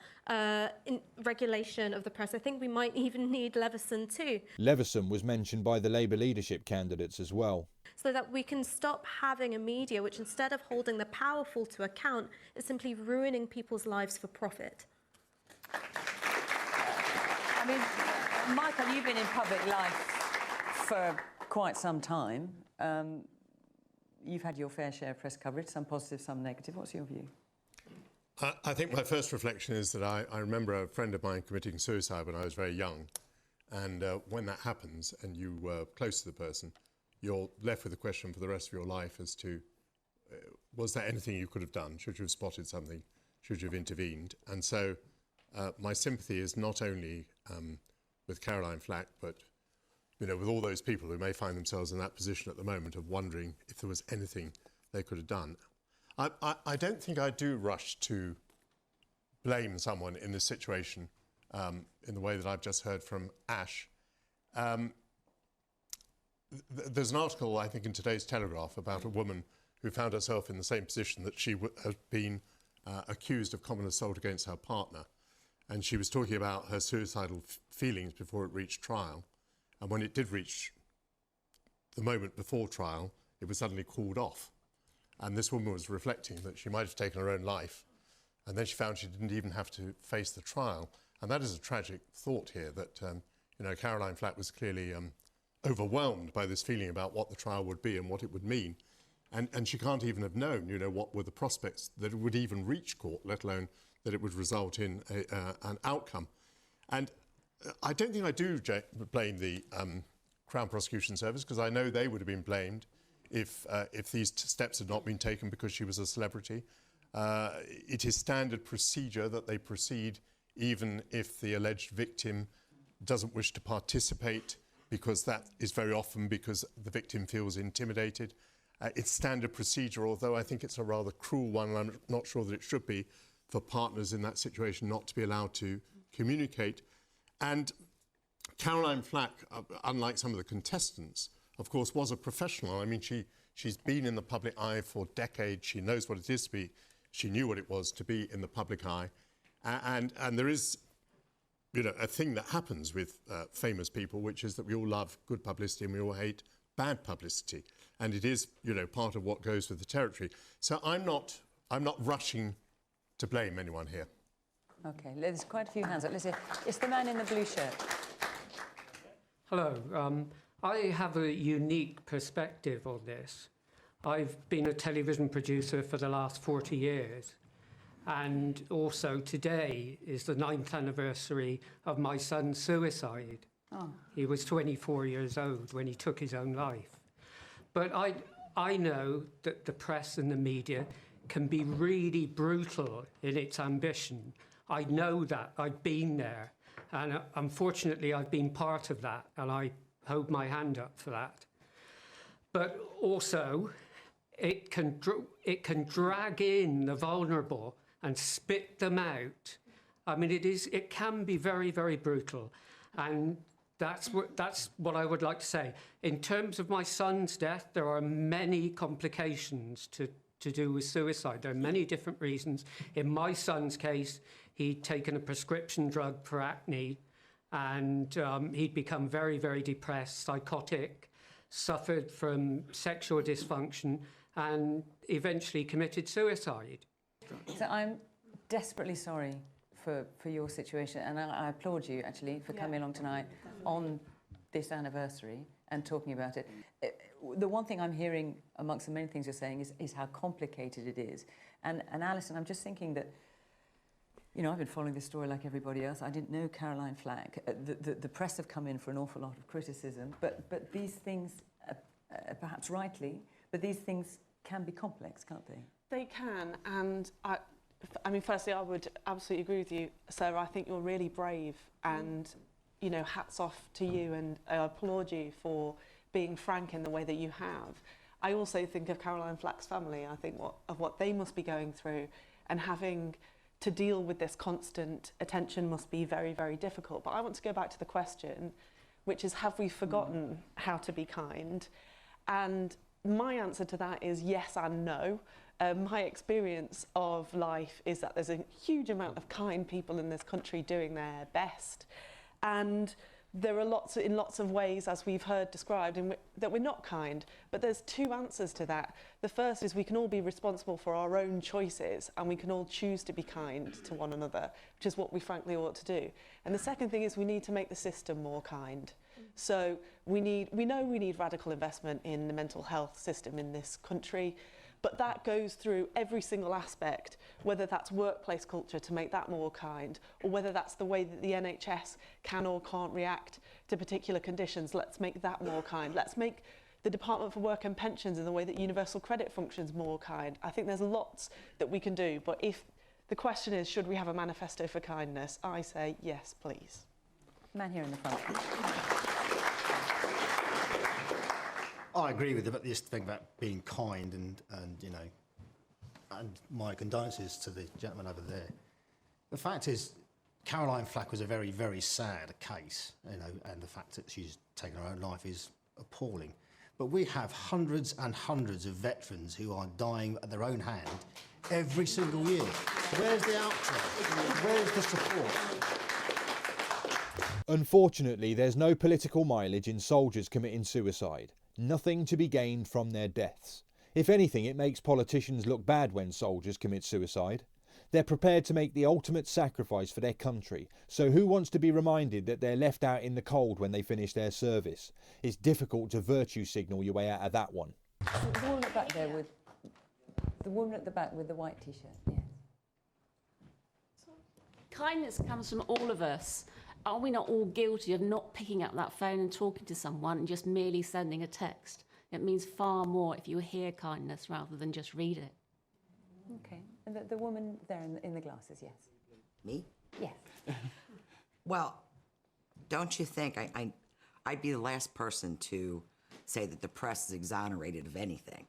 I: regulation of the press. I think we might even need Leveson too.
A: Leveson was mentioned by the Labour leadership candidates as well.
I: So that we can stop having a media which, instead of holding the powerful to account, is simply ruining people's lives for profit.
B: I mean, Michael, you've been in public life for quite some time. You've had your fair share of press coverage, some positive, some negative. What's your view?
F: I think my first reflection is that I remember a friend of mine committing suicide when I was very young. And when that happens and you were close to the person, you're left with a question for the rest of your life as to was there anything you could have done? Should you have spotted something? Should you have intervened? And so my sympathy is not only with Caroline Flack, but with all those people who may find themselves in that position at the moment of wondering if there was anything they could have done. I don't think I do rush to blame someone in this situation in the way that I've just heard from Ash. There's an article, I think, in today's Telegraph about a woman who found herself in the same position that she had been accused of common assault against her partner. And she was talking about her suicidal feelings before it reached trial. And when it did reach the moment before trial, it was suddenly called off. And this woman was reflecting that she might have taken her own life. And then she found she didn't even have to face the trial. And that is a tragic thought here that, Caroline Flack was clearly overwhelmed by this feeling about what the trial would be and what it would mean. And she can't even have known, what were the prospects that it would even reach court, let alone that it would result in an outcome. And I don't think I do blame the Crown Prosecution Service, because I know they would have been blamed if these steps had not been taken because she was a celebrity. It is standard procedure that they proceed even if the alleged victim doesn't wish to participate, because that is very often because the victim feels intimidated. It's standard procedure, although I think it's a rather cruel one, and I'm not sure that it should be, for partners in that situation not to be allowed to communicate. And Caroline Flack, unlike some of the contestants, of course, was a professional. I mean, she's been in the public eye for decades. She knows what it is to be, she knew what it was to be in the public eye. And there is, a thing that happens with famous people, which is that we all love good publicity and we all hate bad publicity. And it is, part of what goes with the territory. So I'm not rushing to blame anyone here.
B: OK, there's quite a few hands up. Let's see. It's the man in the blue shirt.
S: Hello. I have a unique perspective on this. I've been a television producer for the last 40 years. And also today is the 9th anniversary of my son's suicide. Oh. He was 24 years old when he took his own life. But I know that the press and the media can be really brutal in its ambition. I know that. I've been there. And unfortunately, I've been part of that, and I hold my hand up for that. But also, it can drag in the vulnerable and spit them out. I mean, it can be very, very brutal. And that's what I would like to say. In terms of my son's death, there are many complications to do with suicide. There are many different reasons. In my son's case, he'd taken a prescription drug for acne, and he'd become very, very depressed, psychotic, suffered from sexual dysfunction, and eventually committed suicide.
B: So I'm desperately sorry for your situation, and I applaud you, actually, for coming along tonight on this anniversary and talking about it. The one thing I'm hearing amongst the many things you're saying is how complicated it is. And Alison, I'm just thinking that, I've been following this story like everybody else. I didn't know Caroline Flack. The press have come in for an awful lot of criticism, but these things, perhaps rightly, but these things can be complex, can't they?
E: They can, and I mean, firstly, I would absolutely agree with you, Sarah. I think you're really brave, and, hats off to you, and I applaud you for being frank in the way that you have. I also think of Caroline Flack's family. I think of what they must be going through, and having to deal with this constant attention must be very, very difficult. But I want to go back to the question, which is, have we forgotten how to be kind? And my answer to that is yes and no. My experience of life is that there's a huge amount of kind people in this country doing their best. And there are lots of ways, as we've heard described, that we're not kind. But there's two answers to that. The first is we can all be responsible for our own choices, and we can all choose to be kind to one another, which is what we frankly ought to do. And the second thing is we need to make the system more kind. So we know we need radical investment in the mental health system in this country, but that goes through every single aspect, whether that's workplace culture to make that more kind, or whether that's the way that the NHS can or can't react to particular conditions. Let's make that more kind. Let's make the Department for Work and Pensions in the way that universal credit functions more kind. I think there's lots that we can do, but if the question is, should we have a manifesto for kindness, I say yes, please.
B: Man here in the front.
T: I agree with this thing about being kind and you know, and my condolences to the gentleman over there. The fact is, Caroline Flack was a very, very sad case, you know, and the fact that she's taken her own life is appalling. But we have hundreds and hundreds of veterans who are dying at their own hand every single year. Where's the outcry? Where's the support?
A: Unfortunately, there's no political mileage in soldiers committing suicide. Nothing to be gained from their deaths. If anything, it makes politicians look bad when soldiers commit suicide. They're prepared to make the ultimate sacrifice for their country, so who wants to be reminded that they're left out in the cold when they finish their service? It's difficult to virtue signal your way out of that one.
B: The woman at the back there with the woman at the back with the white t-shirt. Yes.
U: Kindness comes from all of us. Are we not all guilty of not picking up that phone and talking to someone and just merely sending a text? It means far more if you hear kindness rather than just read it.
B: Okay. And the woman there in the glasses, yes.
V: Me?
B: Yes.
V: Well, don't you think I'd be the last person to say that the press is exonerated of anything.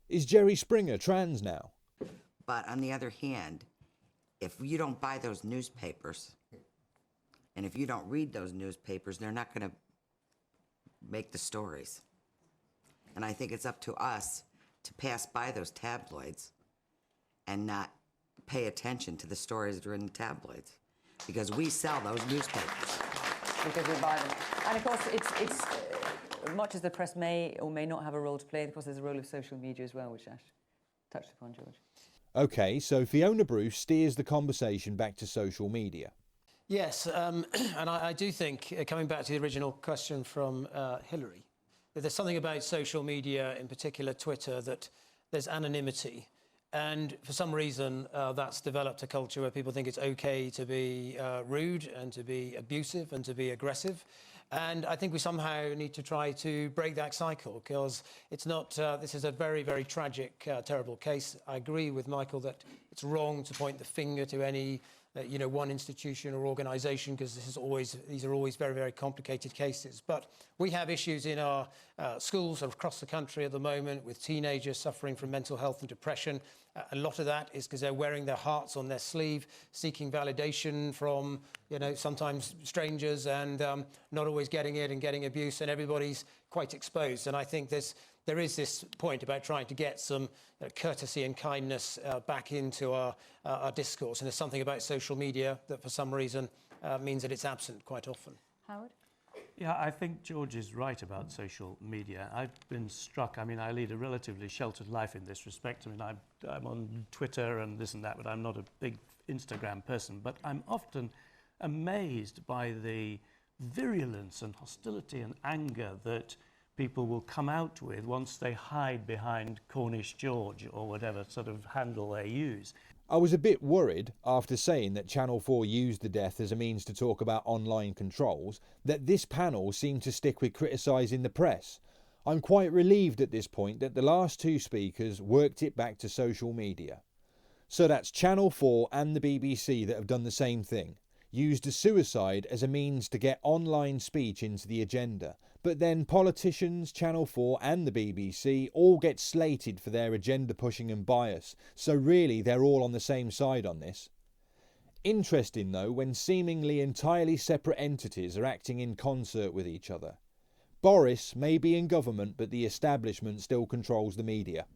A: Is Jerry Springer trans now?
V: But on the other hand, if you don't buy those newspapers, and if you don't read those newspapers, they're not going to make the stories. And I think it's up to us to pass by those tabloids and not pay attention to the stories that are in the tabloids, because we sell those newspapers.
B: Because we buy them. And of course, it's much as the press may or may not have a role to play, of course there's a role of social media as well, which Ash touched upon, George.
A: OK, so Fiona Bruce steers the conversation back to social media.
G: Yes, and I do think, coming back to the original question from Hillary, that there's something about social media, in particular Twitter, that there's anonymity. And for some reason, that's developed a culture where people think it's OK to be rude and to be abusive and to be aggressive. And I think we somehow need to try to break that cycle, because it's not, this is a very, very tragic, terrible case. I agree with Michael that it's wrong to point the finger to any one institution or organisation, because these are always very, very complicated cases. But we have issues in our schools across the country at the moment with teenagers suffering from mental health and depression. A lot of that is because they're wearing their hearts on their sleeve, seeking validation from, sometimes strangers, and not always getting it and getting abuse, and everybody's quite exposed. And I think there is this point about trying to get some courtesy and kindness back into our discourse. And there's something about social media that for some reason means that it's absent quite often.
B: Howard?
M: Yeah, I think George is right about social media. I've been struck. I mean, I lead a relatively sheltered life in this respect. I mean, I'm on Twitter and this and that, but I'm not a big Instagram person. But I'm often amazed by the virulence and hostility and anger that people will come out with once they hide behind Cornish George or whatever sort of handle they use.
A: I was a bit worried, after saying that Channel 4 used the death as a means to talk about online controls, that this panel seemed to stick with criticising the press. I'm quite relieved at this point that the last two speakers worked it back to social media. So that's Channel 4 and the BBC that have done the same thing, used a suicide as a means to get online speech into the agenda. But then politicians, Channel 4 and the BBC all get slated for their agenda pushing and bias, so really they're all on the same side on this. Interesting though, when seemingly entirely separate entities are acting in concert with each other. Boris may be in government, but the establishment still controls the media.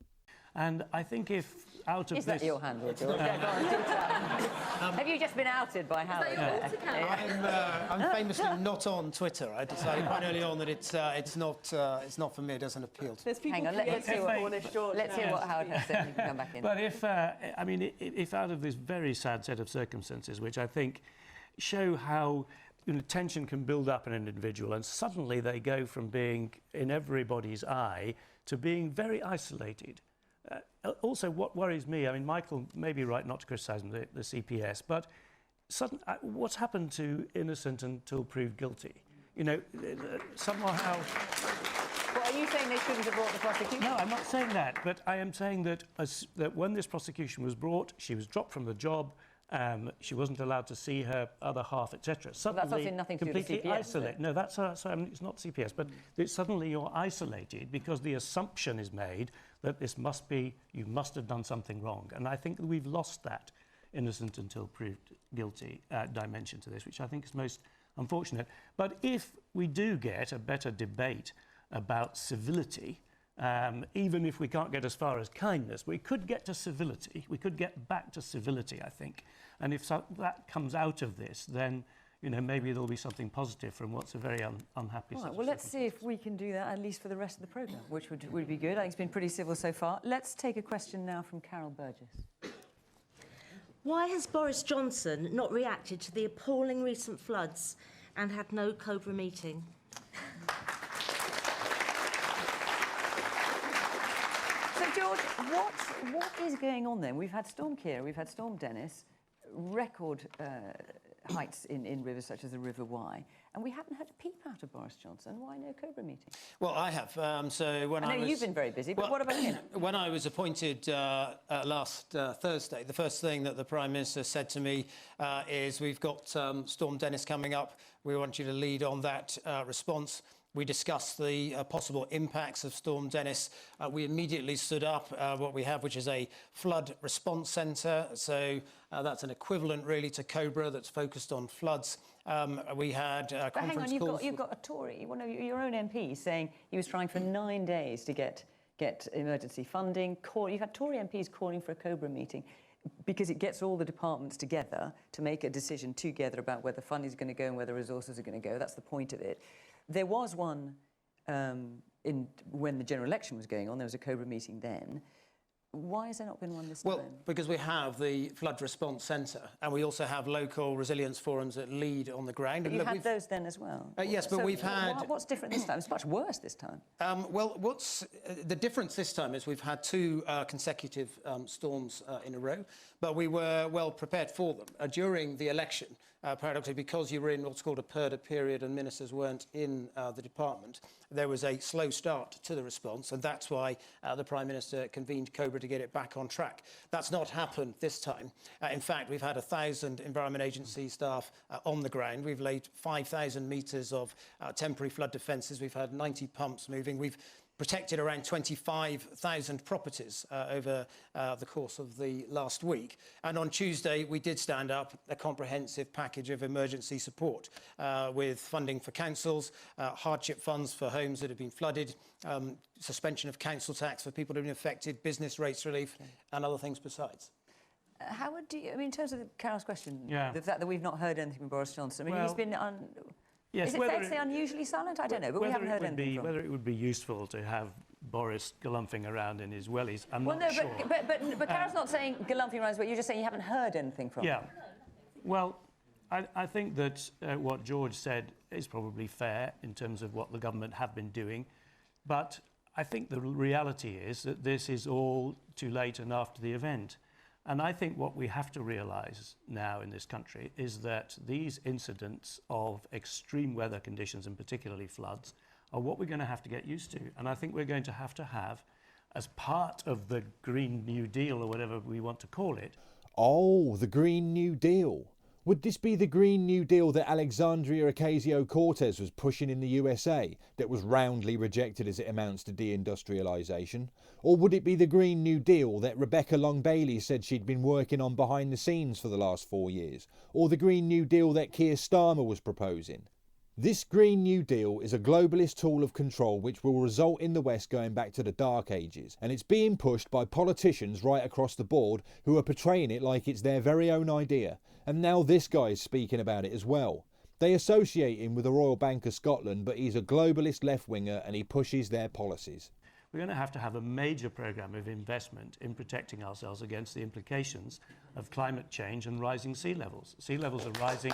M: And I think if out of
B: Is
M: this...
B: that your handle, George? Have you just been outed by Howard?
G: I'm famously not on Twitter. I decided quite early on that it's not for me. It doesn't appeal to me.
B: Hang on, let's hear what Howard has said. You can come back in.
M: But if out of this very sad set of circumstances, which I think show how tension can build up in an individual, and suddenly they go from being in everybody's eye to being very isolated. Also, what worries me, I mean, Michael may be right not to criticise the CPS, but what's happened to innocent until proved guilty? Somehow...
B: Well, Are you saying they shouldn't have brought the prosecution?
M: No, I'm not saying that, but I am saying that, that when this prosecution was brought, she was dropped from the job, she wasn't allowed to see her other half, etc. Suddenly,
B: that's obviously nothing to do with
M: completely
B: CPS,
M: isolated. No, that's sorry, it's not CPS, but suddenly you're isolated because the assumption is made that this must be, you must have done something wrong. And I think that we've lost that innocent until proved guilty dimension to this, which I think is most unfortunate. But if we do get a better debate about civility, even if we can't get as far as kindness, we could get to civility. We could get back to civility, I think. And if that comes out of this, then maybe there'll be something positive from what's a very unhappy situation.
B: Well, let's see if we can do that, at least for the rest of the programme, which would be good. I think it's been pretty civil so far. Let's take a question now from Carol Burgess.
D: Why has Boris Johnson not reacted to the appalling recent floods and had no Cobra meeting?
B: So, George, what is going on then? We've had Storm Ciara, we've had Storm Dennis, record heights in rivers such as the River Wye, and we haven't had a peep out of Boris Johnson. Why no Cobra meeting?
G: Well, I have.
B: I know you've been very busy, but what about him?
G: When I was appointed last Thursday, the first thing that the Prime Minister said to me is, we've got Storm Dennis coming up. We want you to lead on that response. We discussed the possible impacts of Storm Dennis. We immediately stood up what we have, which is a flood response centre. So that's an equivalent, really, to Cobra that's focused on floods. We had
B: But hang on, you've got a Tory, one of your own MPs, saying he was trying for 9 days to get emergency funding. You've had Tory MPs calling for a Cobra meeting because it gets all the departments together to make a decision together about where the funding is going to go and where the resources are going to go. That's the point of it. There was one when the general election was going on. There was a Cobra meeting then. Why has there not been one this time?
G: Well, because we have the Flood Response Centre and we also have local resilience forums that lead on the ground.
B: But you had those then as well?
G: Yes, but we've had...
B: What's different this time? It's much worse this time.
G: Well, what's the difference this time is we've had two consecutive storms in a row, but we were well prepared for them. During the election, paradoxically, because you were in what's called a purdah period and ministers weren't in the department, there was a slow start to the response, and that's why the Prime Minister convened Cobra to get it back on track. That's not happened this time. In fact, we've had 1,000 Environment Agency staff on the ground. We've laid 5,000 metres of temporary flood defences. We've had 90 pumps moving. We've protected around 25,000 properties over the course of the last week. And on Tuesday, we did stand up a comprehensive package of emergency support with funding for councils, hardship funds for homes that have been flooded, suspension of council tax for people who have been affected, business rates relief, and other things besides.
B: How would you, in terms of Carol's question,
M: Yeah.
B: the fact that we've not heard anything from Boris Johnson, I mean, he's been...
M: Yes,
B: is it fair to say unusually silent? I don't know, but we haven't heard anything from him.
M: Whether it would be useful to have Boris galumphing around in his wellies, I'm not sure.
B: But Carol's not saying galumphing around, but you're just saying you haven't heard anything from him.
M: Yeah. Well, I think that what George said is probably fair in terms of what the government have been doing. But I think the reality is that this is all too late and after the event. And I think what we have to realise now in this country is that these incidents of extreme weather conditions, and particularly floods, are what we're going to have to get used to. And I think we're going to have, as part of the Green New Deal, or whatever we want to call it.
A: Oh, the Green New Deal. Would this be the Green New Deal that Alexandria Ocasio-Cortez was pushing in the USA, that was roundly rejected as it amounts to deindustrialisation? Or would it be the Green New Deal that Rebecca Long-Bailey said she'd been working on behind the scenes for the last 4 years? Or the Green New Deal that Keir Starmer was proposing? This Green New Deal is a globalist tool of control which will result in the West going back to the Dark Ages, and it's being pushed by politicians right across the board who are portraying it like it's their very own idea. And now this guy is speaking about it as well. They associate him with the Royal Bank of Scotland, but he's a globalist left-winger and he pushes their policies.
M: We're going to have a major programme of investment in protecting ourselves against the implications of climate change and rising sea levels. Sea levels are rising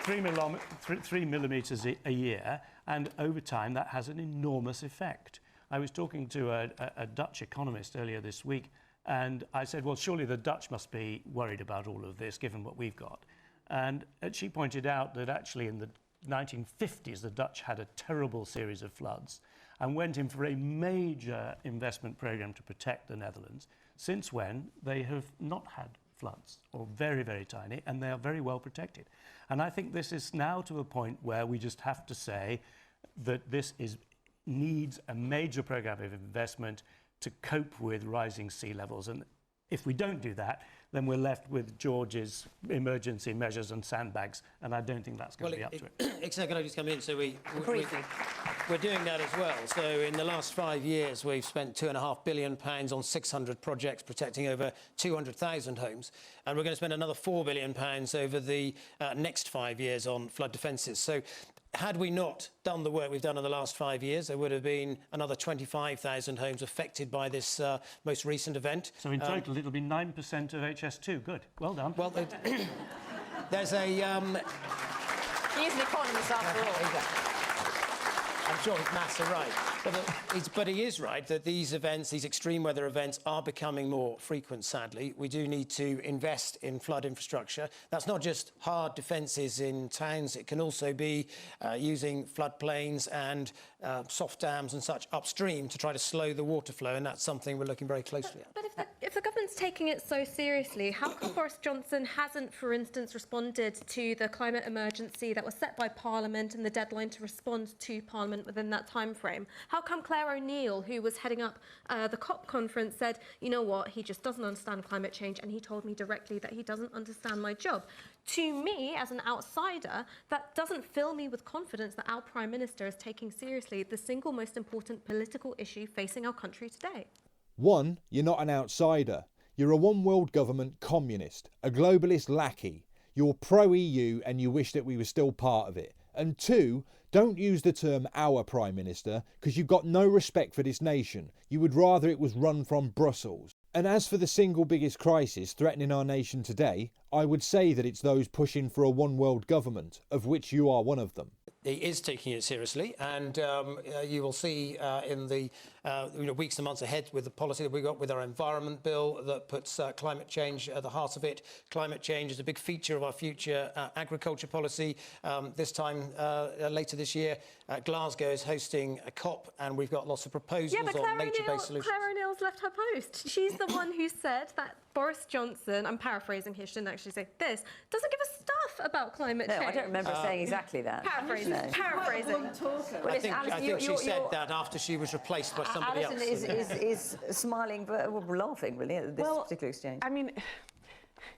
M: 3 millimetres a year, and over time that has an enormous effect. I was talking to a Dutch economist earlier this week, and I said, well, surely the Dutch must be worried about all of this, given what we've got. And she pointed out that actually in the 1950s, the Dutch had a terrible series of floods and went in for a major investment programme to protect the Netherlands. Since when, they have not had floods, or very, very tiny, and they are very well protected. And I think this is now to a point where we just have to say that this needs a major programme of investment to cope with rising sea levels. And if we don't do that, then we're left with George's emergency measures and sandbags, and I don't think that's going to be up to it.
G: Except, can I just come in? So we're doing that as well. So in the last 5 years, we've spent £2.5 billion on 600 projects protecting over 200,000 homes, and we're going to spend another £4 billion over the next 5 years on flood defences. So had we not done the work we've done in the last 5 years, there would have been another 25,000 homes affected by this most recent event.
M: So in total, it'll be 9% of HS2. Good. Well done.
G: Well, there's a...
B: He is an economist after all.
G: I'm sure his maths are right. But he is right that these events, these extreme weather events, are becoming more frequent, sadly. We do need to invest in flood infrastructure. That's not just hard defences in towns. It can also be using floodplains and soft dams and such upstream to try to slow the water flow, and that's something we're looking very closely at.
I: But if the government's taking it so seriously, how come Boris Johnson hasn't, for instance, responded to the climate emergency that was set by Parliament and the deadline to respond to Parliament within that time frame? How come Claire O'Neill, who was heading up the COP conference, said, you know what, he just doesn't understand climate change, and he told me directly that he doesn't understand my job? To me, as an outsider, that doesn't fill me with confidence that our Prime Minister is taking seriously the single most important political issue facing our country today.
A: One, you're not an outsider. You're a one-world government communist, a globalist lackey. You're pro-EU and you wish that we were still part of it. And two, don't use the term our Prime Minister, because you've got no respect for this nation. You would rather it was run from Brussels. And as for the single biggest crisis threatening our nation today, I would say that it's those pushing for a one-world government, of which you are one of them.
G: He is taking it seriously, and you will see in the weeks and months ahead with the policy that we've got with our environment bill that puts climate change at the heart of it. Climate change is a big feature of our future agriculture policy. This time later this year, Glasgow is hosting a COP, and we've got lots of proposals on nature-based solutions.
I: Claire O'Neill's left her post. She's the one who said that Boris Johnson, I'm paraphrasing here, she didn't actually say this, doesn't give a stuff about climate change.
B: No, I don't remember saying exactly that.
I: Paraphrasing.
B: Well,
G: I think she said that after she was replaced by somebody else.
B: Alison is smiling but laughing, really, at this particular exchange.
E: I mean,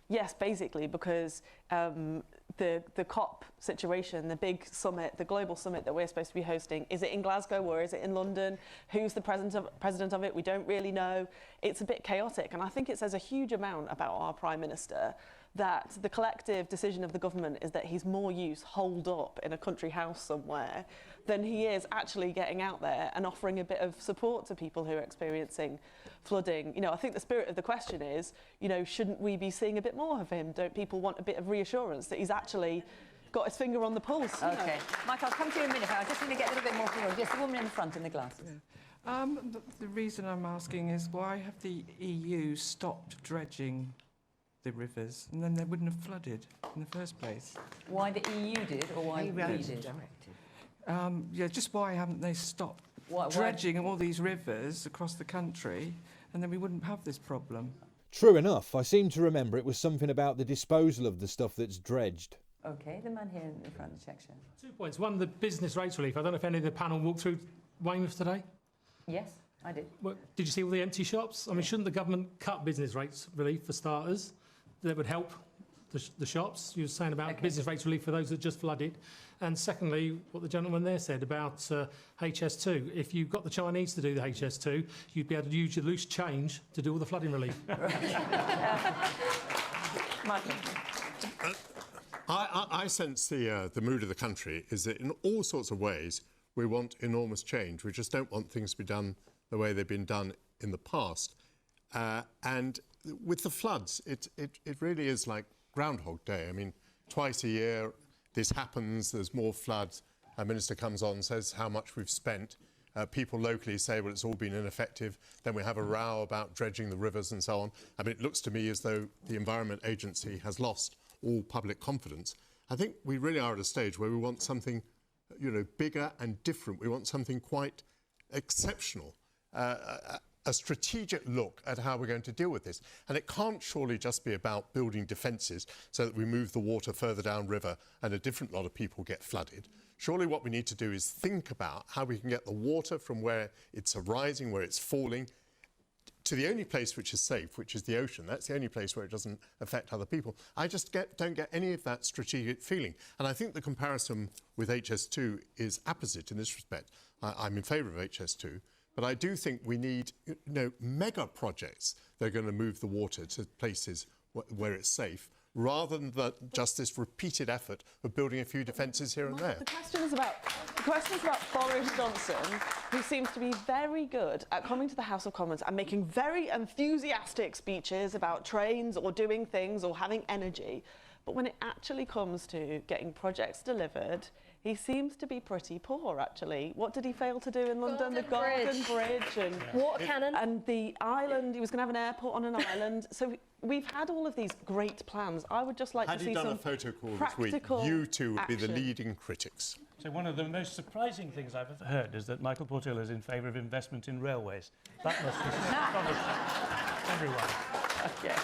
E: yes, basically, because the COP situation, the big summit, the global summit that we're supposed to be hosting, is it in Glasgow or is it in London? Who's the president of it? We don't really know. It's a bit chaotic, and I think it says a huge amount about our Prime Minister that the collective decision of the government is that he's more use holed up in a country house somewhere than he is actually getting out there and offering a bit of support to people who are experiencing flooding. You know, I think the spirit of the question is, you know, shouldn't we be seeing a bit more of him? Don't people want a bit of reassurance that he's actually got his finger on the pulse?
B: Okay. Mike, I'll come to you in a minute. I just want to get a little bit more from you. Just the woman in the front in the glasses.
H: Yeah. The reason I'm asking is why have the EU stopped dredging the rivers, and then they wouldn't have flooded in the first place?
B: Why the EU did, or why we did?
H: Yeah, just why haven't they stopped dredging all these rivers across the country, and then we wouldn't have this problem?
A: True enough, I seem to remember it was something about the disposal of the stuff that's dredged.
B: Okay, the man here in the front of the section.
J: 2 points. One, the business rates relief. I don't know if any of the panel walked through Weymouth today.
B: Yes, I did.
J: Well, did you see all the empty shops? I mean, shouldn't the government cut business rates relief for starters? That would help the shops. You were saying about business rates relief for those that just flooded. And secondly, what the gentleman there said about HS2. If you got the Chinese to do the HS2, you'd be able to use your loose change to do all the flooding relief.
B: Martin.
F: I sense the mood of the country is that in all sorts of ways we want enormous change. We just don't want things to be done the way they've been done in the past. And with the floods, it really is like Groundhog Day. I mean, twice a year this happens, there's more floods. A minister comes on, says how much we've spent. People locally say, well, it's all been ineffective. Then we have a row about dredging the rivers and so on. I mean, it looks to me as though the Environment Agency has lost all public confidence. I think we really are at a stage where we want something, bigger and different. We want something quite exceptional, a strategic look at how we're going to deal with this. And it can't surely just be about building defences so that we move the water further downriver and a different lot of people get flooded. Surely what we need to do is think about how we can get the water from where it's arising, where it's falling, to the only place which is safe, which is the ocean. That's the only place where it doesn't affect other people. I just don't get any of that strategic feeling. And I think the comparison with HS2 is apposite in this respect. I'm in favour of HS2, but I do think we need mega projects that are going to move the water to places where it's safe, rather than just this repeated effort of building a few defences here and there.
E: The question is about Boris Johnson, who seems to be very good at coming to the House of Commons and making very enthusiastic speeches about trains or doing things or having energy. But when it actually comes to getting projects delivered, he seems to be pretty poor, actually. What did he fail to do in London? The Golden Bridge and
I: water cannon.
E: And the island. He was going to have an airport on an island. So we've had all of these great plans. I would just like to see some
F: Had you done a photo call this week, you two would be the leading critics.
M: So one of the most surprising things I've ever heard is that Michael Portillo is in favour of investment in railways. That must astonish everyone.
E: Okay.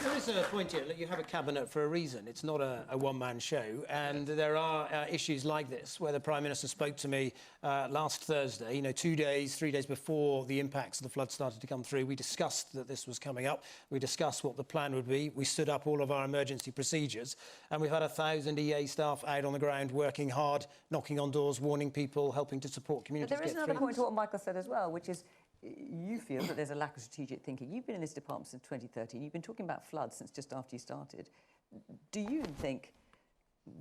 G: There is a point here that you have a cabinet for a reason. It's not a one-man show, and there are issues like this where the Prime Minister spoke to me last Thursday, 3 days before the impacts of the flood started to come through. We discussed that this was coming up. We discussed what the plan would be. We stood up all of our emergency procedures, and we've had 1,000 EA staff out on the ground working hard, knocking on doors, warning people, helping to support communities.
B: But there is another point to what Michael said as well, which is you feel that there's a lack of strategic thinking. You've been in this department since 2013. You've been talking about floods since just after you started. Do you think,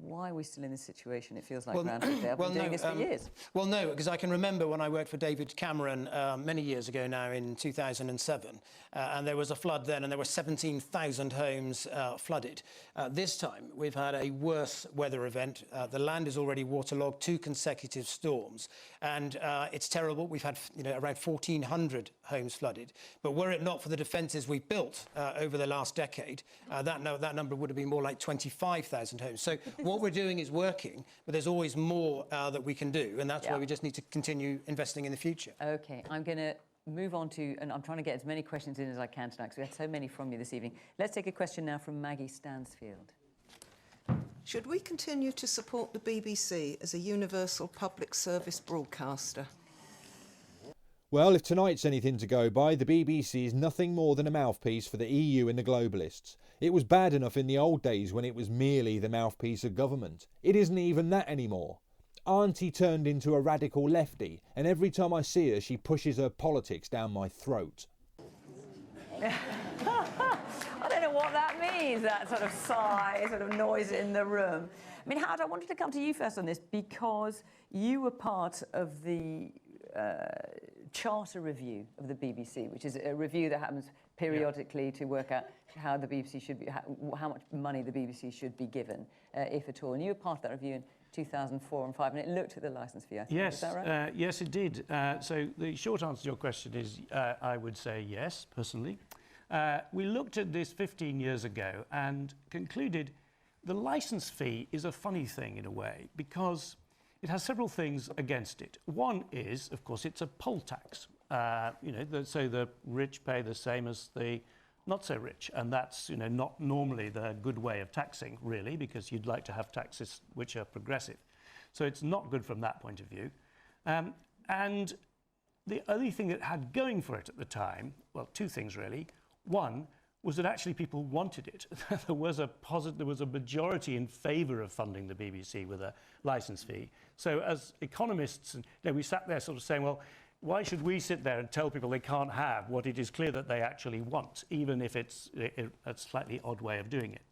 B: why are we still in this situation? It feels like Groundhog Day. I've been doing this for years.
G: Well, no, because I can remember when I worked for David Cameron many years ago now in 2007, and there was a flood then, and there were 17,000 homes flooded. This time, we've had a worse weather event. The land is already waterlogged, 2 consecutive storms, and it's terrible. We've had around 1,400 homes flooded. But were it not for the defences we've built over the last decade, that number would have been more like 25,000 homes. So what we're doing is working, but there's always more that we can do, and that's why we just need to continue investing in the future.
B: OK, I'm going to move on to, and I'm trying to get as many questions in as I can tonight, because we had so many from you this evening. Let's take a question now from Maggie Stansfield.
K: Should we continue to support the BBC as a universal public service broadcaster?
A: Well, if tonight's anything to go by, the BBC is nothing more than a mouthpiece for the EU and the globalists. It was bad enough in the old days when it was merely the mouthpiece of government. It isn't even that anymore. Auntie turned into a radical lefty, and every time I see her, she pushes her politics down my throat.
B: I don't know what that means, that sort of sigh, sort of noise in the room. I mean, Howard, I wanted to come to you first on this because you were part of the charter review of the BBC, which is a review that happens periodically to work out how the BBC should be, how much money the BBC should be given, if at all. And you were part of that review in 2004 and 5, and it looked at the licence fee, I think.
M: Yes,
B: is that right?
M: yes, it did. So the short answer to your question is I would say yes, personally. We looked at this 15 years ago and concluded the licence fee is a funny thing in a way because it has several things against it. One is, of course, it's a poll tax. So the rich pay the same as the not so rich, and that's not normally the good way of taxing, really, because you'd like to have taxes which are progressive. So it's not good from that point of view. And the only thing it had going for it at the time, well, 2 things really. One was that actually people wanted it. There was a majority in favour of funding the BBC with a licence fee. So as economists, we sat there sort of saying, well, why should we sit there and tell people they can't have what it is clear that they actually want, even if it's a slightly odd way of doing it?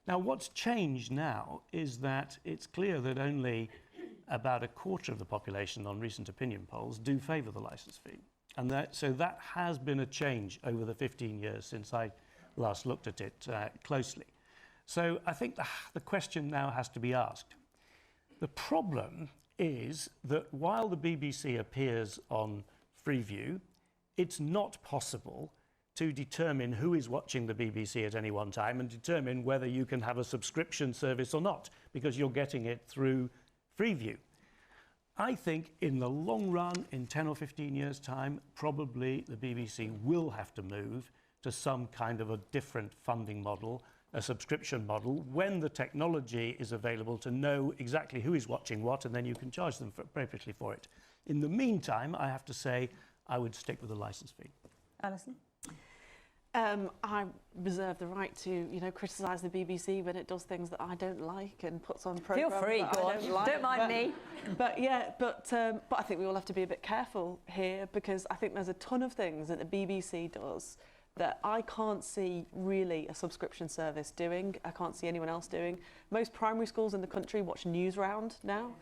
M: Now, what's changed now is that it's clear that only about a quarter of the population on recent opinion polls do favour the licence fee. And so that has been a change over the 15 years since I last looked at it closely. So I think the question now has to be asked. The problem is that while the BBC appears on Freeview, it's not possible to determine who is watching the BBC at any one time and determine whether you can have a subscription service or not, because you're getting it through Freeview. I think in the long run, in 10 or 15 years' time, probably the BBC will have to move to some kind of a different funding model, a subscription model, when the technology is available to know exactly who is watching what, and then you can charge them appropriately for it. In the meantime, I have to say, I would stick with the licence fee.
B: Alison?
E: I reserve the right to, criticise the BBC when it does things that I don't like and puts on programmes.
B: Feel free,
E: that
B: go
E: I
B: on.
E: don't like.
B: Don't mind me.
E: But I think we all have to be a bit careful here, because I think there's a ton of things that the BBC does that I can't see really a subscription service doing. I can't see anyone else doing. Most primary schools in the country watch Newsround now,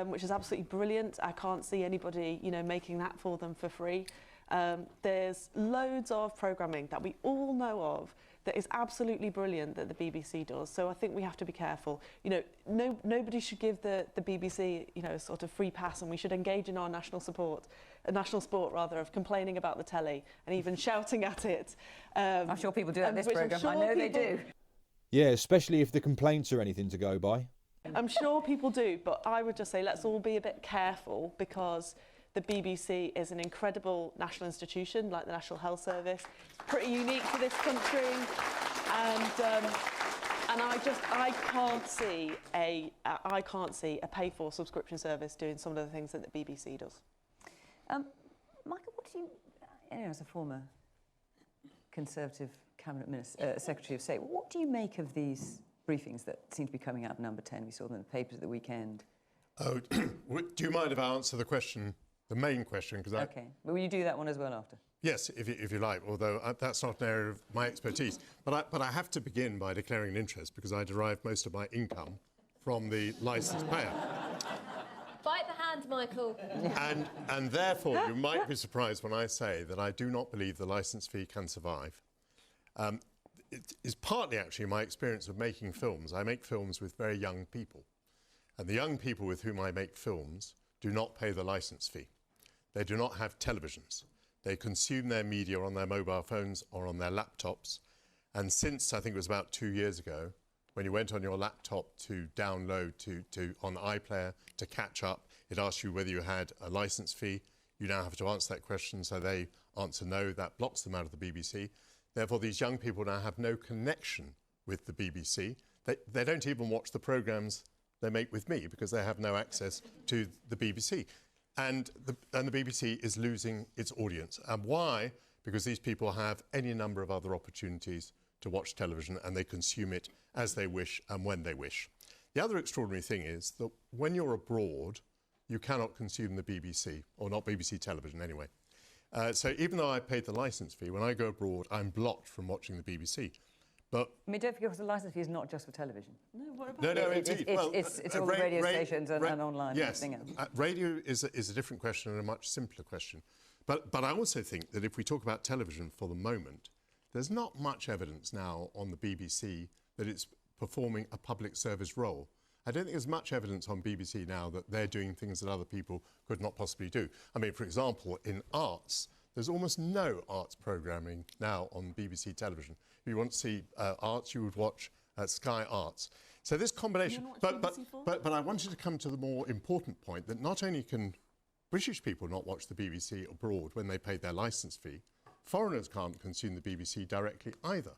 E: which is absolutely brilliant. I can't see anybody, making that for them for free. There's loads of programming that we all know of that is absolutely brilliant that the BBC does. So I think we have to be careful. Nobody should give the BBC, a sort of free pass, and we should engage in our national sport of complaining about the telly and even shouting at it.
B: I'm sure people do that in this programme. I know they do.
A: Yeah, especially if the complaints are anything to go by.
E: I'm sure people do, but I would just say let's all be a bit careful, because the BBC is an incredible national institution, like the National Health Service. It's pretty unique to this country, and I can't see a pay-for subscription service doing some of the things that the BBC does.
B: Michael, what do you, as a former Conservative Cabinet Minister, Secretary of State, what do you make of these briefings that seem to be coming out of Number 10? We saw them in the papers at the weekend.
F: Oh, do you mind if I answer the question? The main question, because
B: okay, but will you do that one as well after?
F: Yes, if you like, although that's not an area of my expertise. But I have to begin by declaring an interest, because I derive most of my income from the licence payer.
I: Bite the hand, Michael.
F: And therefore, you might be surprised when I say that I do not believe the licence fee can survive. It is partly actually my experience of making films. I make films with very young people, and the young people with whom I make films do not pay the licence fee. They do not have televisions. They consume their media on their mobile phones or on their laptops. And since, I think it was about 2 years ago, when you went on your laptop to download on iPlayer to catch up, it asked you whether you had a licence fee. You now have to answer that question, so they answer no. That blocks them out of the BBC. Therefore, these young people now have no connection with the BBC. They don't even watch the programmes they make with me, because they have no access to the BBC. And the BBC is losing its audience. And why? Because these people have any number of other opportunities to watch television, and they consume it as they wish and when they wish. The other extraordinary thing is that when you're abroad, you cannot consume the BBC, or not BBC television anyway. So even though I paid the licence fee, when I go abroad, I'm blocked from watching the BBC. But
B: I mean, don't forget, the licence fee is not just for television.
E: No, what about
F: No, indeed.
B: It's all the radio stations and online.
F: Yes,
B: and everything else.
F: Radio is a different question and a much simpler question. But I also think that if we talk about television for the moment, there's not much evidence now on the BBC that it's performing a public service role. I don't think there's much evidence on BBC now that they're doing things that other people could not possibly do. I mean, for example, in arts, there's almost no arts programming now on BBC television. If you want to see arts, you would watch Sky Arts. So this combination... But I wanted to come to the more important point that not only can British people not watch the BBC abroad when they pay their licence fee, foreigners can't consume the BBC directly either.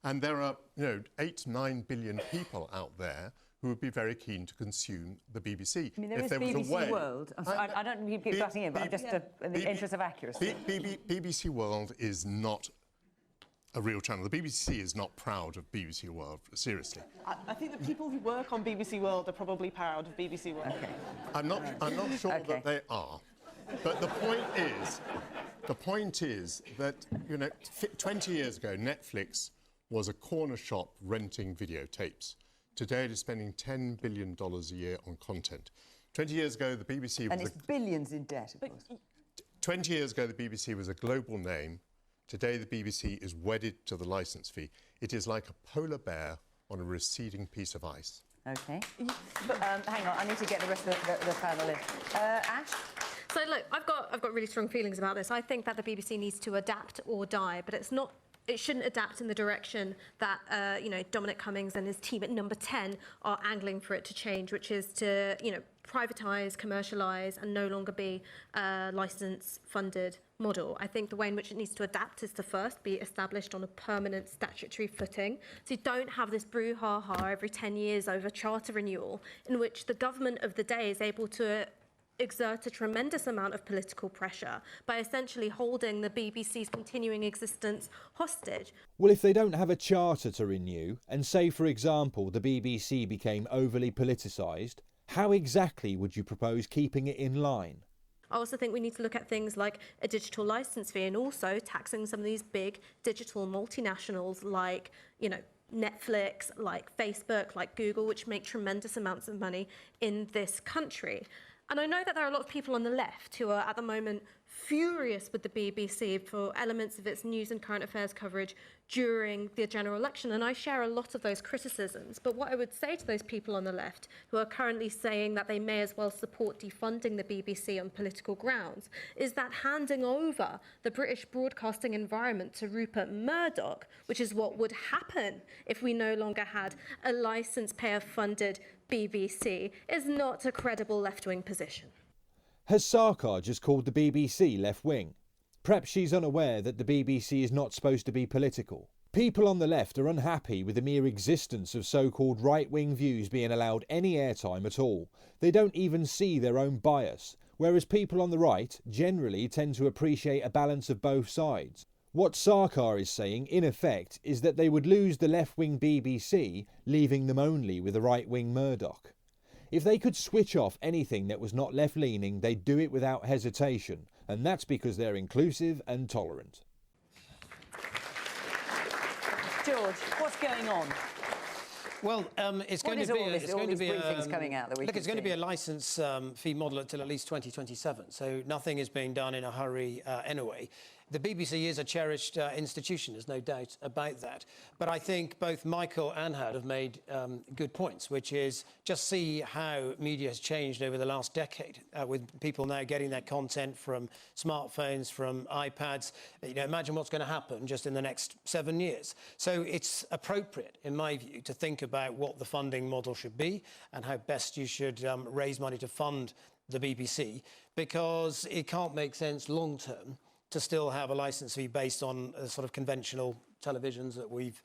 F: And there are, 8-9 billion people out there who would be very keen to consume the BBC.
B: I mean, there is BBC World. I don't mean to keep butting in, but I'm just in the interest of accuracy.
F: BBC World is not a real channel. The BBC is not proud of BBC World, seriously.
E: I think the people who work on BBC World are probably proud of BBC World.
B: Okay.
F: I'm not sure that they are. But the point is that, 20 years ago, Netflix was a corner shop renting videotapes. Today it is spending $10 billion a year on content. 20 years ago, the BBC was...
B: And it's billions in debt, of course.
F: 20 years ago, the BBC was a global name. Today, the BBC is wedded to the licence fee. It is like a polar bear on a receding piece of ice.
B: OK. But hang on, I need to get the rest of the panel in. Ash?
I: So look, I've got really strong feelings about this. I think that the BBC needs to adapt or die, but it's not. It shouldn't adapt in the direction that Dominic Cummings and his team at Number 10 are angling for it to change, which is to privatise, commercialise, and no longer be a licence-funded model. I think the way in which it needs to adapt is to first be established on a permanent statutory footing. So you don't have this brouhaha every 10 years over charter renewal, in which the government of the day is able to exert a tremendous amount of political pressure by essentially holding the BBC's continuing existence hostage.
A: Well, if they don't have a charter to renew, and say, for example, the BBC became overly politicised, how exactly would you propose keeping it in line?
I: I also think we need to look at things like a digital licence fee and also taxing some of these big digital multinationals like, Netflix, like Facebook, like Google, which make tremendous amounts of money in this country. And I know that there are a lot of people on the left who are at the moment furious with the BBC for elements of its news and current affairs coverage during the general election, and I share a lot of those criticisms. But what I would say to those people on the left who are currently saying that they may as well support defunding the BBC on political grounds is that handing over the British broadcasting environment to Rupert Murdoch, which is what would happen if we no longer had a licence payer-funded BBC, is not a credible left-wing position.
A: Has Sarkar just called the BBC left-wing? Perhaps she's unaware that the BBC is not supposed to be political. People on the left are unhappy with the mere existence of so-called right-wing views being allowed any airtime at all. They don't even see their own bias, whereas people on the right generally tend to appreciate a balance of both sides. What Sarkar is saying, in effect, is that they would lose the left-wing BBC, leaving them only with a right-wing Murdoch. If they could switch off anything that was not left-leaning, they'd do it without hesitation, and that's because they're inclusive and tolerant.
B: George, what's going on?
G: Well, it's going to be
B: briefings coming out that we
G: look, it's going to be a licence fee model until at least 2027, so nothing is being done in a hurry anyway. The BBC is a cherished institution, there's no doubt about that. But I think both Michael and Had have made good points, which is just see how media has changed over the last decade, with people now getting their content from smartphones, from iPads. Imagine what's going to happen just in the next 7 years. So it's appropriate, in my view, to think about what the funding model should be and how best you should raise money to fund the BBC, because it can't make sense long-term to still have a licence fee based on sort of conventional televisions that we've,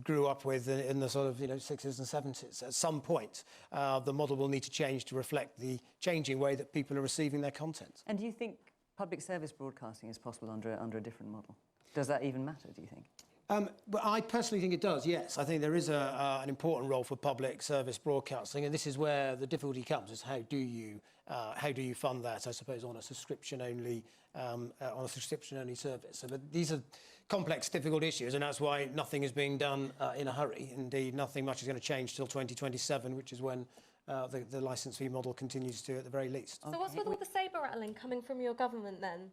G: grew up with in the sort of, 60s and 70s. At some point, the model will need to change to reflect the changing way that people are receiving their content.
B: And do you think public service broadcasting is possible under a different model? Does that even matter, do you think?
G: But I personally think it does, yes. I think there is an important role for public service broadcasting, and this is where the difficulty comes, is how do you fund that, I suppose, on a subscription-only service. So, but these are complex, difficult issues, and that's why nothing is being done in a hurry. Indeed, nothing much is going to change till 2027, which is when the licence fee model continues to, at the very least.
I: So what's with all the sabre rattling coming from your government then?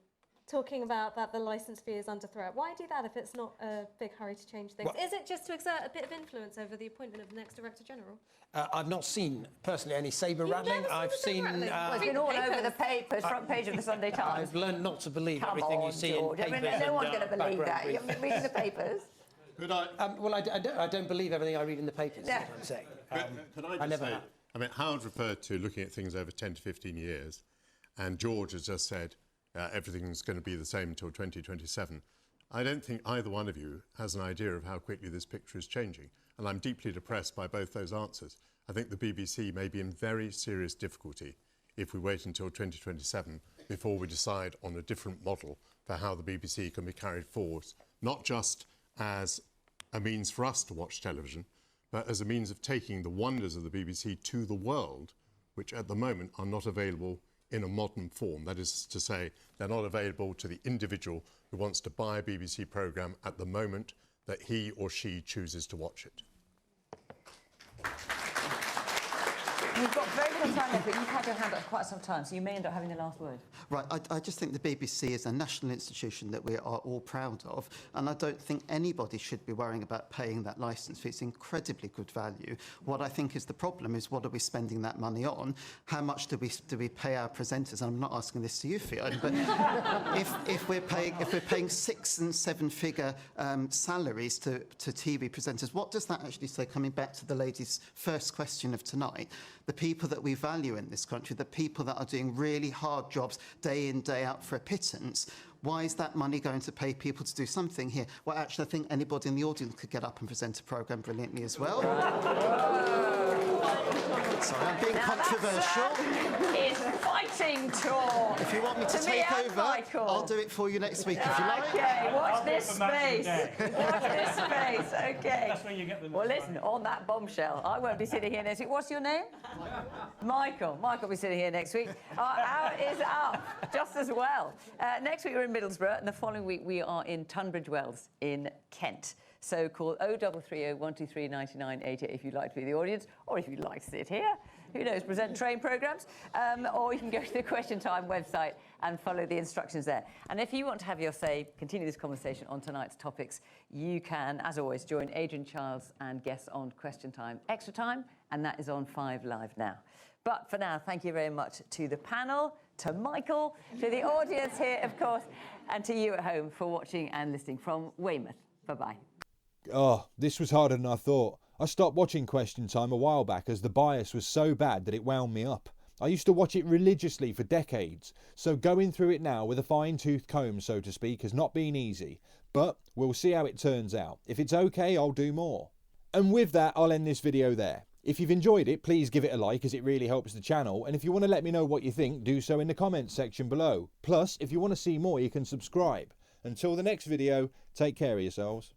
I: Talking about that the licence fee is under threat. Why do that if it's not a big hurry to change things? Is it just to exert a bit of influence over the appointment of the next Director General?
G: I've not seen, personally, any sabre rattling. I've seen...
B: Well, it's been all over the papers, front page of the Sunday Times.
G: I've learned not to believe everything you see in papers.
B: No one's going to believe that. You've been reading the papers.
G: Well, I don't believe everything I read in the papers,
B: Yeah.
G: is what I'm saying.
F: Could I just say, I mean, Howard referred to looking at things over 10 to 15 years, and George has just said everything's going to be the same until 2027. I don't think either one of you has an idea of how quickly this picture is changing, and I'm deeply depressed by both those answers. I think the BBC may be in very serious difficulty if we wait until 2027 before we decide on a different model for how the BBC can be carried forward, not just as a means for us to watch television, but as a means of taking the wonders of the BBC to the world, which at the moment are not available in a modern form. That is to say, they're not available to the individual who wants to buy a BBC programme at the moment that he or she chooses to watch it.
B: We've got very little time left, but you've had your hand up quite some time, so you may end up having the last word.
C: Right, I just think the BBC is a national institution that we are all proud of, and I don't think anybody should be worrying about paying that licence fee. It's incredibly good value. What I think is the problem is, what are we spending that money on? How much do we pay our presenters? And I'm not asking this to you, Fiona, but if we're paying 6- and 7-figure salaries to TV presenters, what does that actually say? Coming back to the lady's first question of tonight, the people that we value in this country, the people that are doing really hard jobs day in, day out for a pittance, why is that money going to pay people to do something here? Well, actually, I think anybody in the audience could get up and present a programme brilliantly as well. Sorry, I'm being controversial.
B: It's fighting talk.
C: If you want me to take over, I'll do it for you next week if you like.
B: Okay, watch this space. Watch this space. Okay.
M: That's where you get the
B: Well, listen, on that bombshell, I won't be sitting here next week. What's your name? Michael. Michael will be sitting here next week. Our hour is up, just as well. Next week we're in Middlesbrough, and the following week we are in Tunbridge Wells in Kent. So call 0330 123 9988 if you'd like to be the audience, or if you'd like to sit here, who knows, present train programmes, or you can go to the Question Time website and follow the instructions there. And if you want to have your say, continue this conversation on tonight's topics, you can, as always, join Adrian Childs and guests on Question Time Extra Time, and that is on 5 Live now. But for now, thank you very much to the panel, to Michael, to the audience here, of course, and to you at home for watching and listening from Weymouth. Bye-bye.
A: Oh, this was harder than I thought. I stopped watching Question Time a while back as the bias was so bad that it wound me up. I used to watch it religiously for decades, so going through it now with a fine-tooth comb, so to speak, has not been easy. But we'll see how it turns out. If it's okay, I'll do more. And with that, I'll end this video there. If you've enjoyed it, please give it a like, as it really helps the channel. And if you want to let me know what you think, do so in the comments section below. Plus, if you want to see more, you can subscribe. Until the next video, take care of yourselves.